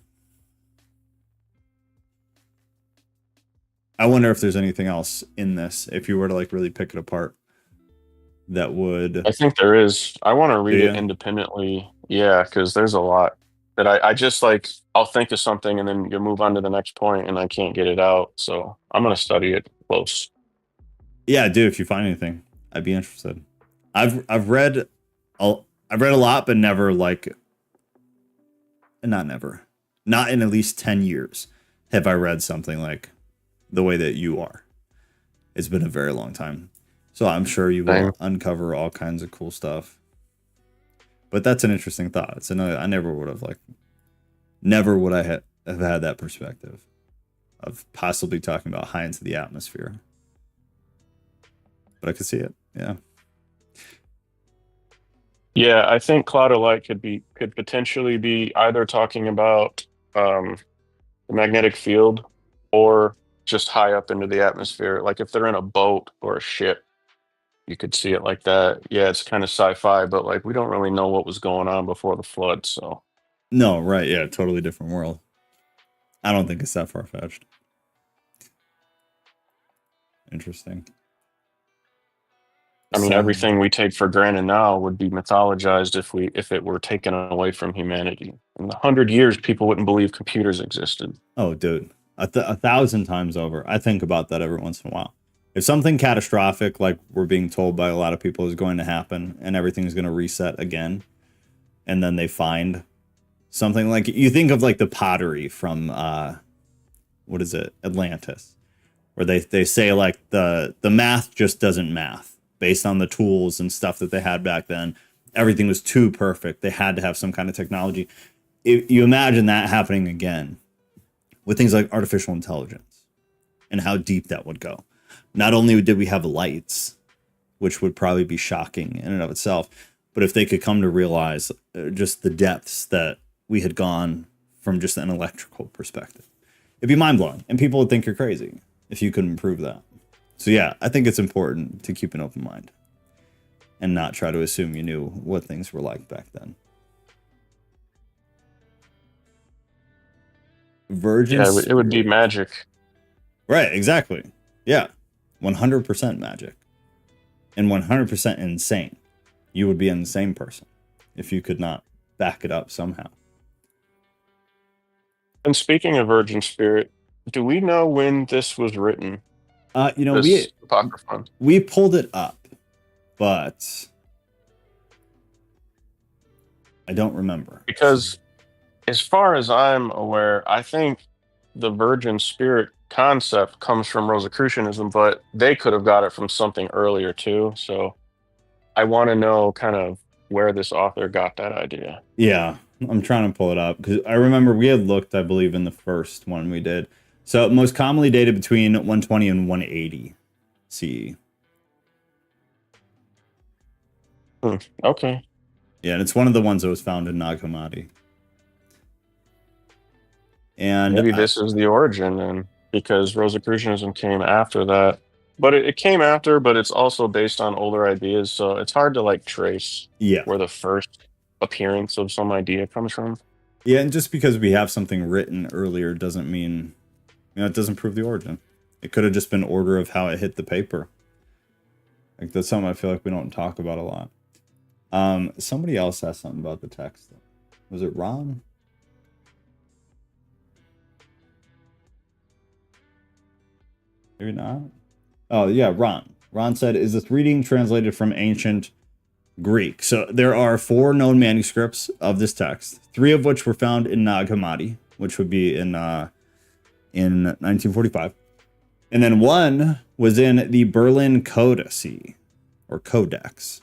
I wonder if there's anything else in this, if you were to like really pick it apart, that would... I think there is. I want to read it independently. Yeah, because there's a lot that I just like, I'll think of something and then you move on to the next point and I can't get it out. So I'm going to study it close. Yeah, dude, if you find anything, I'd be interested. I've read a lot, but never like, not in at least 10 years have I read something like the way that you are. It's been a very long time. So I'm sure you will uncover all kinds of cool stuff. But that's an interesting thought. It's another, I never would have have had that perspective of possibly talking about high into the atmosphere. But I could see it. Yeah. Yeah, I think cloud of light could potentially be either talking about the magnetic field or just high up into the atmosphere. Like if they're in a boat or a ship, you could see it like that. Yeah, it's kind of sci-fi, but like we don't really know what was going on before the flood, so. No, right, yeah, totally different world. I don't think it's that far-fetched. Interesting. I mean, everything we take for granted now would be mythologized if it were taken away from humanity. In 100 years, people wouldn't believe computers existed. Oh, dude, 1,000 times over. I think about that every once in a while. If something catastrophic, like we're being told by a lot of people, is going to happen and everything's going to reset again, and then they find something like, you think of like the pottery from, what is it, Atlantis, where they say like the math just doesn't math based on the tools and stuff that they had back then. Everything was too perfect. They had to have some kind of technology. If you imagine that happening again with things like artificial intelligence and how deep that would go. Not only did we have lights, which would probably be shocking in and of itself, but if they could come to realize just the depths that we had gone from just an electrical perspective, it'd be mind-blowing. And people would think you're crazy if you couldn't prove that. So yeah, I think it's important to keep an open mind and not try to assume you knew what things were like back then. Virgin Yeah, it would be magic. Right, exactly. Yeah, 100% magic. And 100% insane. You would be an insane person if you could not back it up somehow. And speaking of Virgin Spirit, do we know when this was written? You know, Apocryphon? we pulled it up, but I don't remember. Because as far as I'm aware, I think the Virgin Spirit concept comes from Rosicrucianism, but they could have got it from something earlier too. So I want to know kind of where this author got that idea. Yeah, I'm trying to pull it up because I remember we had looked, I believe, in the first one we did. So most commonly dated between 120 and 180 CE. Okay. Yeah, and it's one of the ones that was found in Nag Hammadi. And Maybe this is the origin then, because Rosicrucianism came after that. But it came after, but it's also based on older ideas, so it's hard to like trace yeah. where the first appearance of some idea comes from. Yeah, and just because we have something written earlier doesn't mean, it doesn't prove the origin. It could have just been order of how it hit the paper. Like, that's something I feel like we don't talk about a lot. Somebody else asked something about the text. Was it Ron? Maybe not. Oh, yeah, Ron. Ron said, is this reading translated from ancient Greek? So there are 4 known manuscripts of this text, 3 of which were found in Nag Hammadi, which would be in 1945. And then 1 was in the Berlin Codice, or Codex,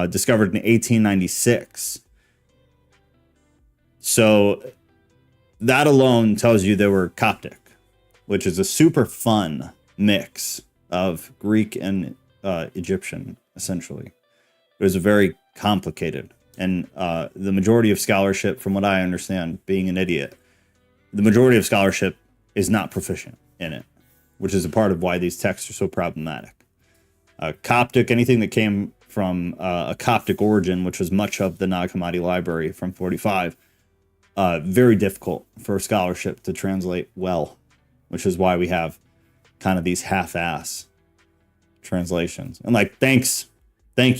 discovered in 1896. So that alone tells you they were Coptic, which is a super fun mix of Greek and Egyptian, essentially. It was very complicated. And the majority of scholarship, from what I understand, being an idiot, the majority of scholarship is not proficient in it, which is a part of why these texts are so problematic. Coptic, anything that came from a Coptic origin, which was much of the Nag Hammadi library from 45, very difficult for scholarship to translate well, which is why we have kind of these half-ass translations. And like, thank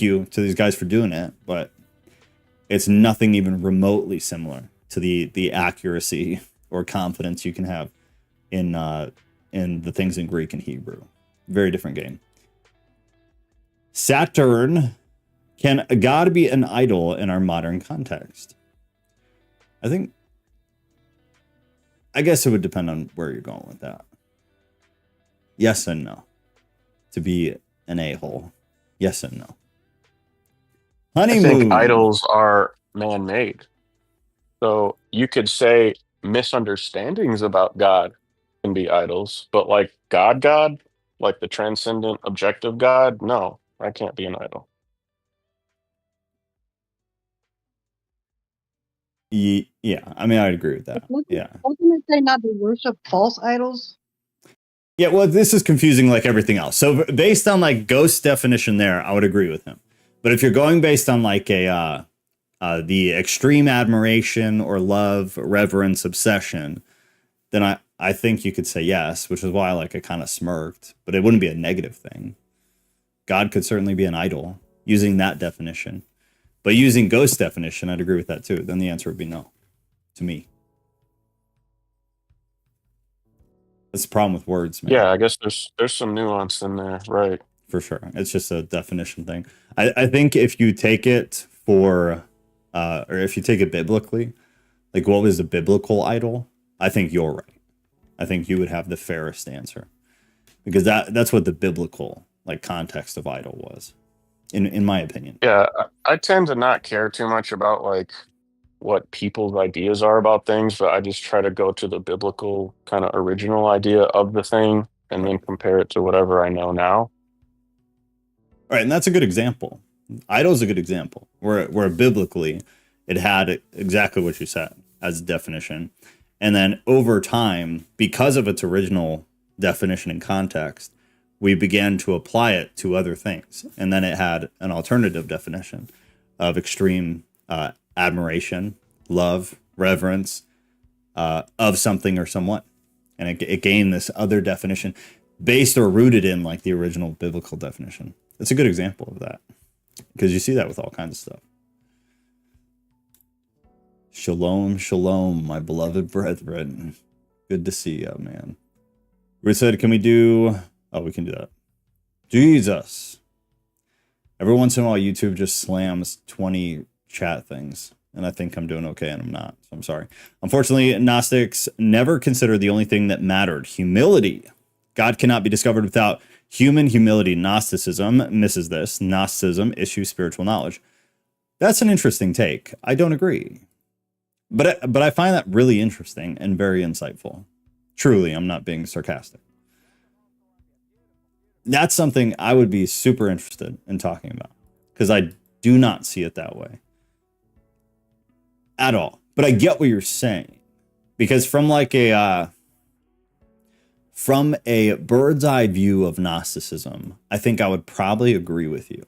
you to these guys for doing it, but it's nothing even remotely similar to the accuracy or confidence you can have in the things in Greek and Hebrew. Very different game. Saturn, can a god be an idol in our modern context? I guess it would depend on where you're going with that. Yes and no. To be an a-hole. Yes and no. Honeymoon. I think idols are man-made. So you could say misunderstandings about God can be idols, but like God, like the transcendent objective God, no, that can't be an idol. Yeah, I mean, I'd agree with that. Yeah. Wasn't it say not to worship false idols? Yeah, well, this is confusing like everything else. So based on like Ghost's definition there, I would agree with him. But if you're going based on like the extreme admiration or love, reverence, obsession, then I think you could say yes, which is why I kind of smirked, but it wouldn't be a negative thing. God could certainly be an idol using that definition. But using Ghost's definition, I'd agree with that too. Then the answer would be no, to me. That's the problem with words, man. Yeah, I guess there's some nuance in there, right? For sure. It's just a definition thing. I think if you take it or if you take it biblically, like what was the biblical idol? I think you're right. I think you would have the fairest answer. Because that's what the biblical context of idol was, in my opinion. Yeah, I tend to not care too much about what people's ideas are about things, but I just try to go to the biblical kind of original idea of the thing and then compare it to whatever I know now. Right, and that's a good example. Idol is a good example where biblically it had exactly what you said as a definition. And then over time, because of its original definition and context, we began to apply it to other things. And then it had an alternative definition of extreme admiration, love, reverence of something or someone. And it gained this other definition based or rooted in the original biblical definition. It's a good example of that because you see that with all kinds of stuff. Shalom, shalom, my beloved brethren. Good to see you, man. We said, can we do... Oh, we can do that. Jesus. Every once in a while, YouTube just slams 20 chat things. And I think I'm doing okay, and I'm not. So I'm sorry. Unfortunately, Gnostics never considered the only thing that mattered. Humility. God cannot be discovered without human humility. Gnosticism misses this. Gnosticism issues spiritual knowledge. That's an interesting take. I don't agree. But I find that really interesting and very insightful. Truly, I'm not being sarcastic. That's something I would be super interested in talking about. Because I do not see it that way at all. But I get what you're saying, because from like a bird's eye view of Gnosticism, I think I would probably agree with you,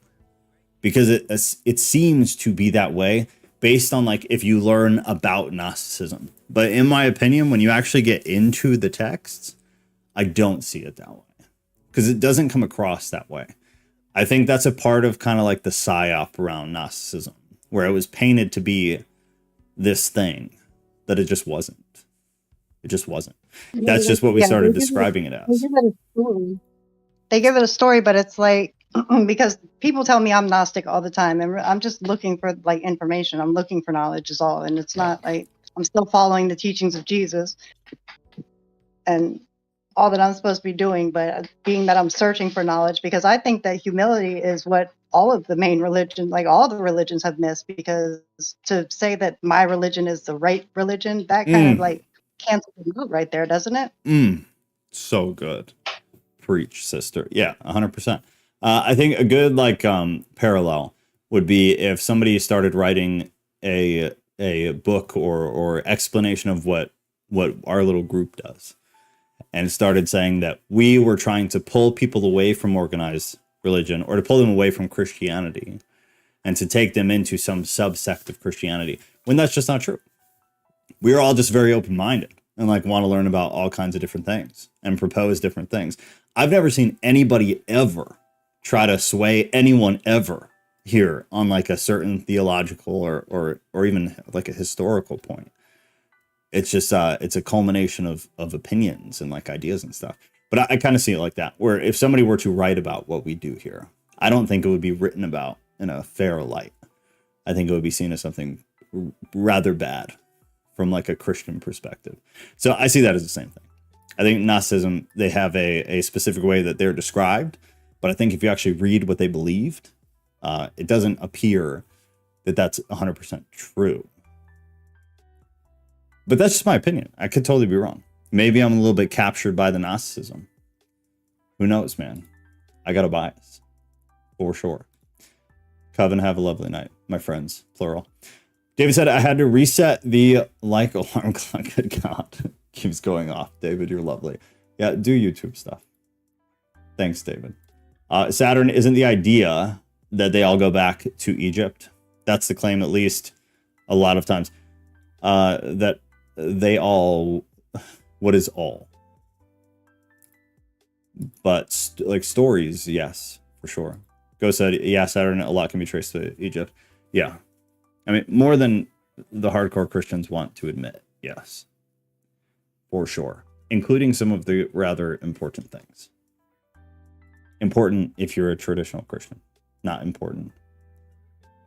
because it seems to be that way based on like if you learn about Gnosticism. But in my opinion, when you actually get into the texts, I don't see it that way, because it doesn't come across that way. I think that's a part of kind of like the psyop around Gnosticism, where it was painted to be this thing that it just wasn't. It just wasn't. That's just what we started describing it as. They give it a story, but it's like, because people tell me I'm Gnostic all the time, and I'm just looking for like information. I'm looking for knowledge is all. And it's not like I'm still following the teachings of Jesus and all that I'm supposed to be doing, but being that I'm searching for knowledge, because I think that humility is what all of the main religions, like all the religions, have missed. Because to say that my religion is the right religion, that kind of like cancels it out right there, doesn't it? So good. Preach, sister. Yeah, 100%. I think a good like parallel would be if somebody started writing a book or explanation of what our little group does, and started saying that we were trying to pull people away from organized religion, or to pull them away from Christianity and to take them into some subsect of Christianity, when that's just not true. We're all just very open-minded and like want to learn about all kinds of different things and propose different things. I've never seen anybody ever try to sway anyone ever here on like a certain theological or even like a historical point. It's just it's a culmination of opinions and like ideas and stuff. But I kind of see it like that, where if somebody were to write about what we do here, I don't think it would be written about in a fair light. I think it would be seen as something rather bad from like a Christian perspective. So I see that as the same thing. I think Gnosticism, they have a specific way that they're described, but I think if you actually read what they believed, it doesn't appear that that's 100% true. But that's just my opinion. I could totally be wrong. Maybe I'm a little bit captured by the Gnosticism. Who knows, man? I got a bias, for sure. Coven, have a lovely night, my friends, plural. David said, I had to reset the like alarm clock. Good God. Keeps going off. David, you're lovely. Yeah, do YouTube stuff. Thanks, David. Saturn isn't the idea that they all go back to Egypt. That's the claim, at least a lot of times. That they all... What is all? But like stories, yes, for sure. Go said, yeah, Saturn, a lot can be traced to Egypt. Yeah. I mean, more than the hardcore Christians want to admit. Yes. For sure. Including some of the rather important things. Important if you're a traditional Christian. Not important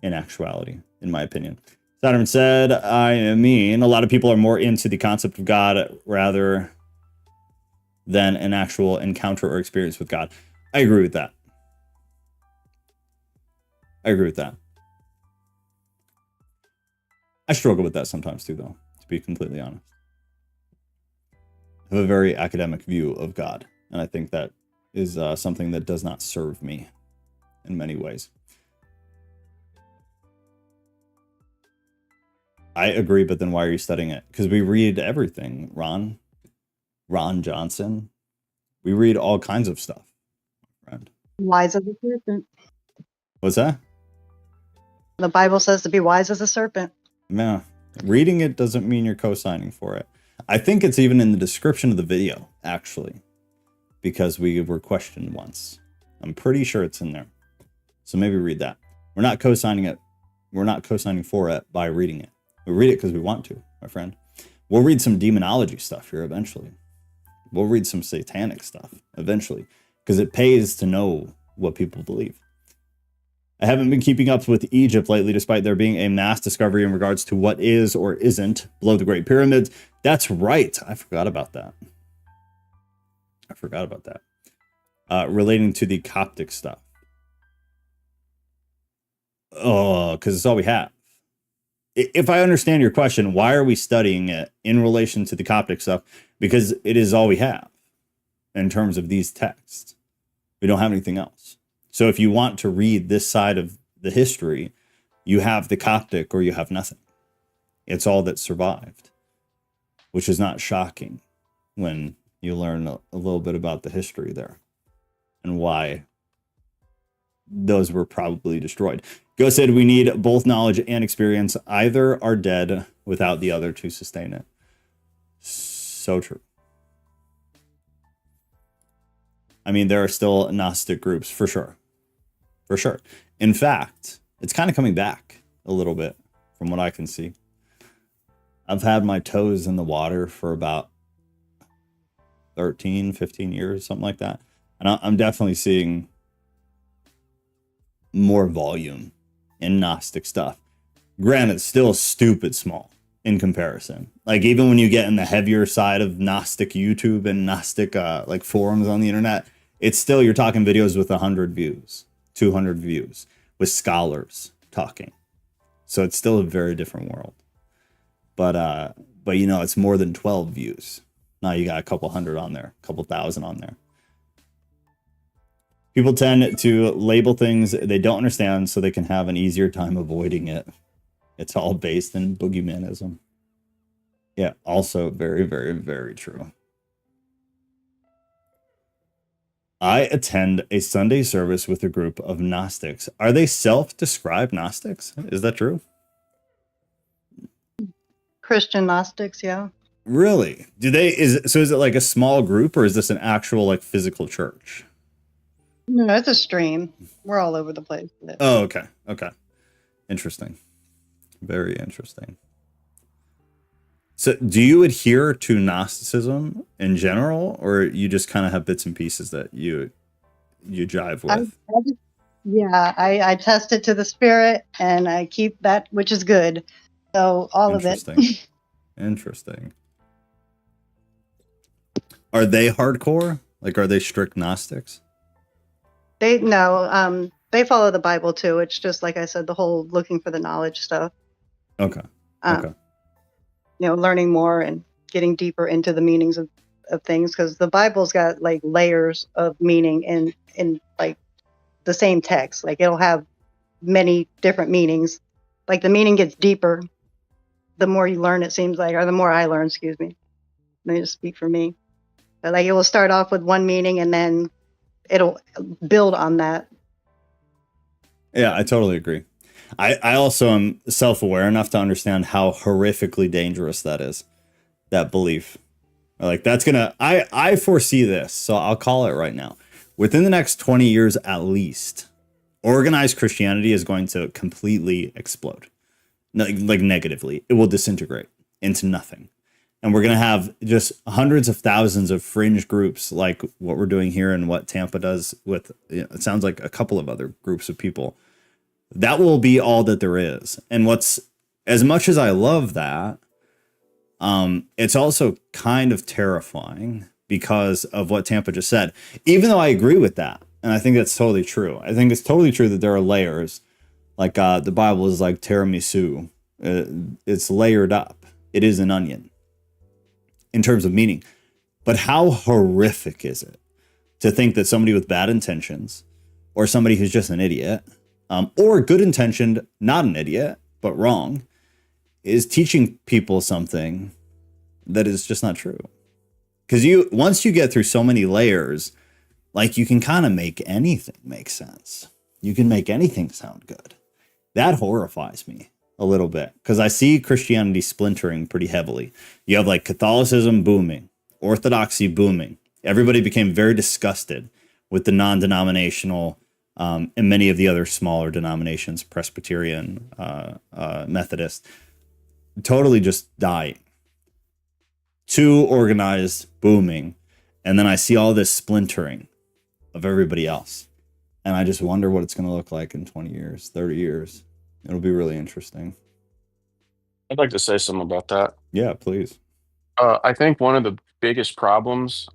in actuality, in my opinion. Saturn said, I mean, a lot of people are more into the concept of God rather than an actual encounter or experience with God. I agree with that. I agree with that. I struggle with that sometimes too, though, to be completely honest. I have a very academic view of God, and I think that is something that does not serve me in many ways. I agree, but then why are you studying it? Because we read everything, Ron Johnson. We read all kinds of stuff, friend. Wise as a serpent. What's that? The Bible says to be wise as a serpent. Yeah. Reading it doesn't mean you're co-signing for it. I think it's even in the description of the video, actually, because we were questioned once. I'm pretty sure it's in there. So maybe read that. We're not co-signing it. We're not co-signing for it by reading it. We read it because we want to, my friend. We'll read some demonology stuff here eventually. We'll read some satanic stuff eventually, because it pays to know what people believe. I haven't been keeping up with Egypt lately, despite there being a mass discovery in regards to what is or isn't below the Great Pyramids. That's right. I forgot about that. Relating to the Coptic stuff. Oh, because it's all we have. If I understand your question, why are we studying it in relation to the Coptic stuff? Because it is all we have in terms of these texts. We don't have anything else. So if you want to read this side of the history, You have the Coptic or you have nothing. It's all that survived, which is not shocking when you learn a little bit about the history there and why those were probably destroyed. Go said we need both knowledge and experience. Either are dead without the other to sustain it. So true. I mean, there are still Gnostic groups for sure. For sure. In fact, it's kind of coming back a little bit from what I can see. I've had my toes in the water for about 13, 15 years, something like that. And I'm definitely seeing more volume in Gnostic stuff. Granted, still stupid small in comparison. Like even when you get in the heavier side of Gnostic YouTube and Gnostic like forums on the internet, it's still, you're talking videos with 100 views, 200 views with scholars talking. So it's still a very different world. But you know, it's more than 12 views. Now you got a couple hundred on there, a couple thousand on there. People tend to label things they don't understand so they can have an easier time avoiding it. It's all based in boogeymanism. Yeah, also very, very, very true. I attend a Sunday service with a group of Gnostics. Are they self-described Gnostics? Is that true? Christian Gnostics, yeah. Really? Is it like a small group or is this an actual like physical church? No, it's a stream. We're all over the place with it. Oh, okay. Okay. Interesting. Very interesting. So do you adhere to Gnosticism in general, or you just kind of have bits and pieces that you jive with? I test it to the spirit and I keep that which is good. So all of it. Interesting. Are they hardcore? Like, are they strict Gnostics? They follow the Bible too. It's just like I said, the whole looking for the knowledge stuff. Okay. Okay. You know, learning more and getting deeper into the meanings of things, because the Bible's got like layers of meaning in like the same text. Like it'll have many different meanings. Like the meaning gets deeper the more you learn, it seems like, or the more I learn, excuse me. Let me just speak for me. But like it will start off with one meaning and then it'll build on that. Yeah, I totally agree. I also am self-aware enough to understand how horrifically dangerous that is, that belief. Like that's gonna, I foresee this, so I'll call it right now. Within the next 20 years at least, organized Christianity is going to completely explode. Like negatively. It will disintegrate into nothing. And we're going to have just hundreds of thousands of fringe groups like what we're doing here and what Tampa does with, you know, it sounds like a couple of other groups of people. That will be all that there is. And what's, as much as I love that, it's also kind of terrifying because of what Tampa just said, even though I agree with that. And I think that's totally true. I think it's totally true that there are layers. Like the Bible is like tiramisu. It's layered up. It is an onion in terms of meaning. But how horrific is it to think that somebody with bad intentions or somebody who's just an idiot or good intentioned, not an idiot, but wrong, is teaching people something that is just not true. Because once you get through so many layers, like you can kind of make anything make sense. You can make anything sound good. That horrifies me a little bit because I see Christianity splintering pretty heavily. You have like Catholicism booming, Orthodoxy booming. Everybody became very disgusted with the non-denominational and many of the other smaller denominations, Presbyterian, Methodist, totally just dying. Too organized, booming. And then I see all this splintering of everybody else. And I just wonder what it's going to look like in 20 years, 30 years. It'll be really interesting. I'd like to say something about that. Yeah, please. I think one of the biggest problems,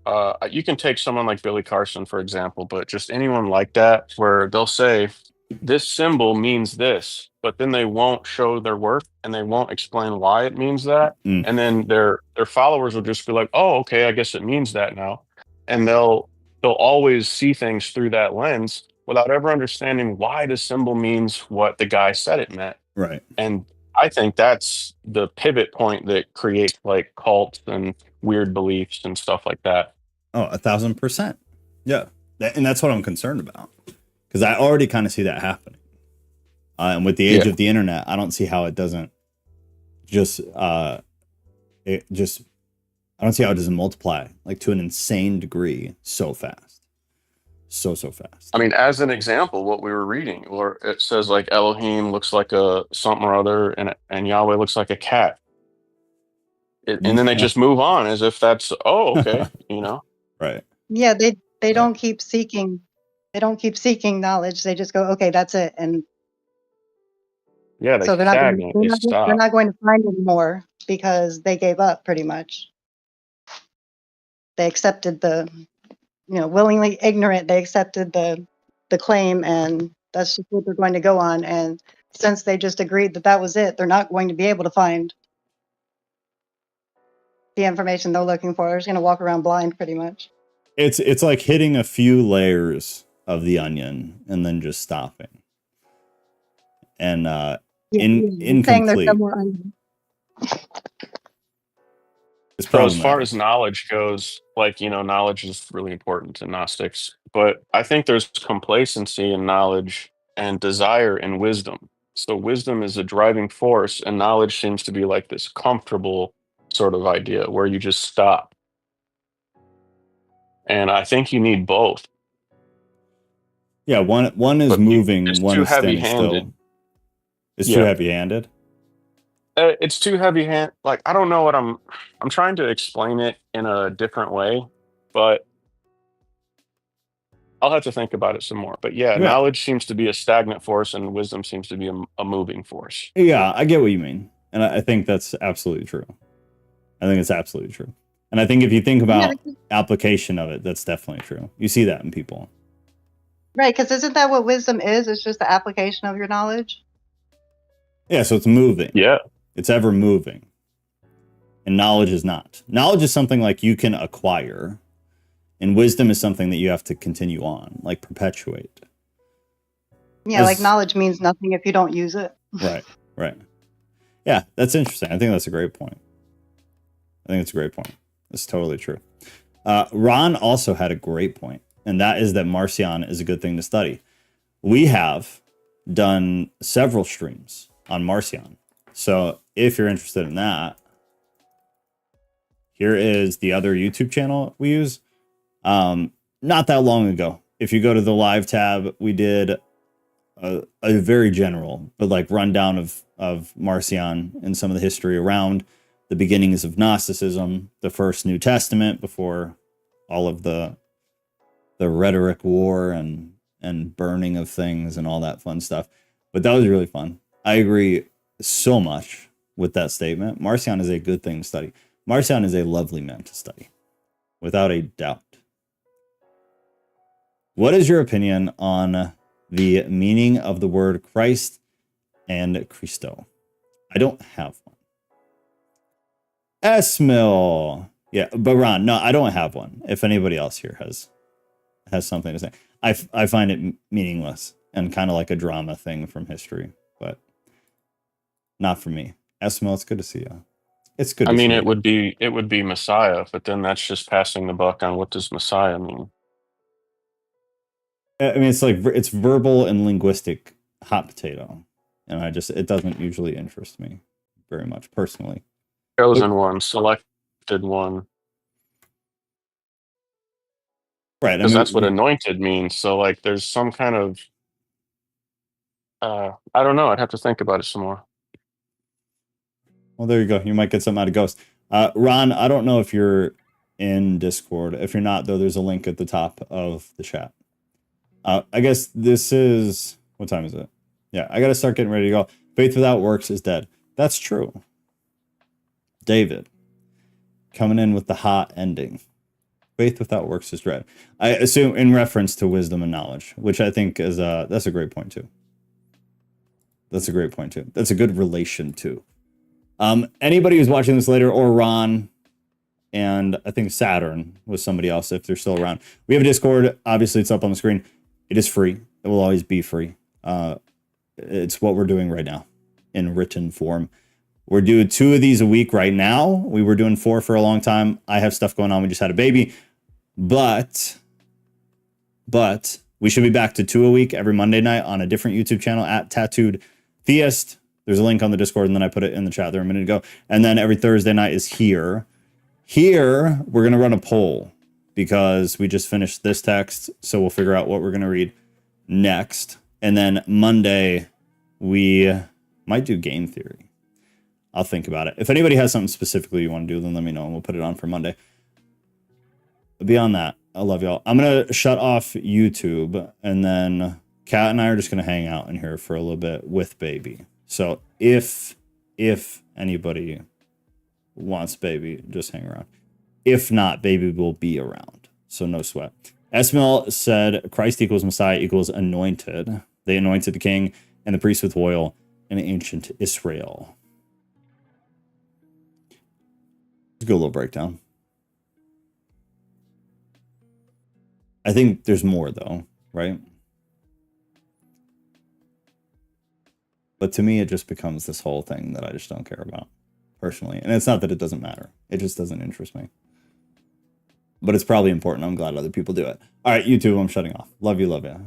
you can take someone like Billy Carson, for example, but just anyone like that, where they'll say, this symbol means this, but then they won't show their work and they won't explain why it means that. And then their followers will just be like, oh, okay, I guess it means that now. And they'll always see things through that lens. without ever understanding why the symbol means what the guy said it meant. Right. And I think that's the pivot point that creates like cults and weird beliefs and stuff like that. Oh, 1,000%. Yeah. And that's what I'm concerned about, because I already kind of see that happening. And with the age of the internet, I don't see how it doesn't I don't see how it doesn't multiply like to an insane degree so fast. So fast. I mean, as an example, what we were reading, or it says like Elohim looks like a something or other, and Yahweh looks like a cat. And then they just move on as if that's, oh, okay, you know? Right. Yeah, they don't keep seeking. They don't keep seeking knowledge. They just go, okay, that's it. And yeah, so they're not going to find anymore because they gave up pretty much. They accepted willingly ignorant. They accepted the claim, and that's just what they're going to go on. And since they just agreed that was it, they're not going to be able to find the information they're looking for. They're just going to walk around blind pretty much. It's like hitting a few layers of the onion and then just stopping. And incomplete. So as far as knowledge goes, like, knowledge is really important to Gnostics, but I think there's complacency in knowledge and desire in wisdom. So wisdom is a driving force, and knowledge seems to be like this comfortable sort of idea where you just stop. And I think you need both. Yeah, one is moving, one is standing still. It's too heavy-handed. It's too heavy-handed. Like, I don't know what I'm trying to explain it in a different way, but I'll have to think about it some more. But knowledge seems to be a stagnant force, and wisdom seems to be a moving force. Yeah, I get what you mean, and I think that's absolutely true. I think it's absolutely true. And I think if you think about application of it, that's definitely true. You see that in people. Right, because isn't that what wisdom is? It's just the application of your knowledge. Yeah, so it's moving. Yeah. It's ever moving. And knowledge is not. Knowledge is something like you can acquire. And wisdom is something that you have to continue on, like perpetuate. Yeah, like knowledge means nothing if you don't use it. Right. Yeah, that's interesting. I think that's a great point. That's totally true. Ron also had a great point, and that is that Marcion is a good thing to study. We have done several streams on Marcion. So if you're interested in that, here is the other YouTube channel we use. Not that long ago, if you go to the live tab, we did a very general, but like rundown of Marcion and some of the history around the beginnings of Gnosticism, the first New Testament before all of the rhetoric war and burning of things and all that fun stuff. But that was really fun. I agree so much with that statement. Marcion is a good thing to study. Marcion is a lovely man to study, without a doubt. What is your opinion on the meaning of the word Christ and Christo? I don't have one. Esmil. Yeah, but Ron, no, I don't have one. If anybody else here has something to say. I find it meaningless and kind of like a drama thing from history, but not for me. Esmil, it's good to see you. It's good. I mean, it would be Messiah, but then that's just passing the buck on what does Messiah mean. I mean, it's verbal and linguistic hot potato, and it doesn't usually interest me very much personally. Chosen one, selected one. Right. Because that's what anointed means. So like there's some kind of I don't know. I'd have to think about it some more. Well, there you go. You might get something out of Ghost. Ron, I don't know if you're in Discord. If you're not, though, there's a link at the top of the chat. I guess this is... What time is it? Yeah, I got to start getting ready to go. Faith without works is dead. That's true. David, coming in with the hot ending. Faith without works is dead. I assume in reference to wisdom and knowledge, which I think is that's a great point too. That's a great point too. That's a good relation too. Anybody who's watching this later, or Ron, and I think Saturn was somebody else if they're still around. We have a Discord. Obviously, it's up on the screen. It is free. It will always be free. It's what we're doing right now in written form. We're doing 2 of these a week right now. We were doing 4 for a long time. I have stuff going on. We just had a baby. But we should be back to 2 a week every Monday night on a different YouTube channel at Tattooed Theist. There's a link on the Discord, and then I put it in the chat there a minute ago. And then every Thursday night is here. Here, we're going to run a poll because we just finished this text. So we'll figure out what we're going to read next. And then Monday, we might do game theory. I'll think about it. If anybody has something specifically you want to do, then let me know, and we'll put it on for Monday. Beyond that, I love y'all. I'm going to shut off YouTube, and then Kat and I are just going to hang out in here for a little bit with baby. So if anybody wants baby, just hang around. If not, baby will be around. So no sweat. Esmail said Christ equals Messiah equals anointed. They anointed the king and the priest with oil in ancient Israel. Let's go a little breakdown. I think there's more though, right? But to me, it just becomes this whole thing that I just don't care about personally. And it's not that it doesn't matter. It just doesn't interest me. But it's probably important. I'm glad other people do it. All right, YouTube, I'm shutting off. Love you, love you.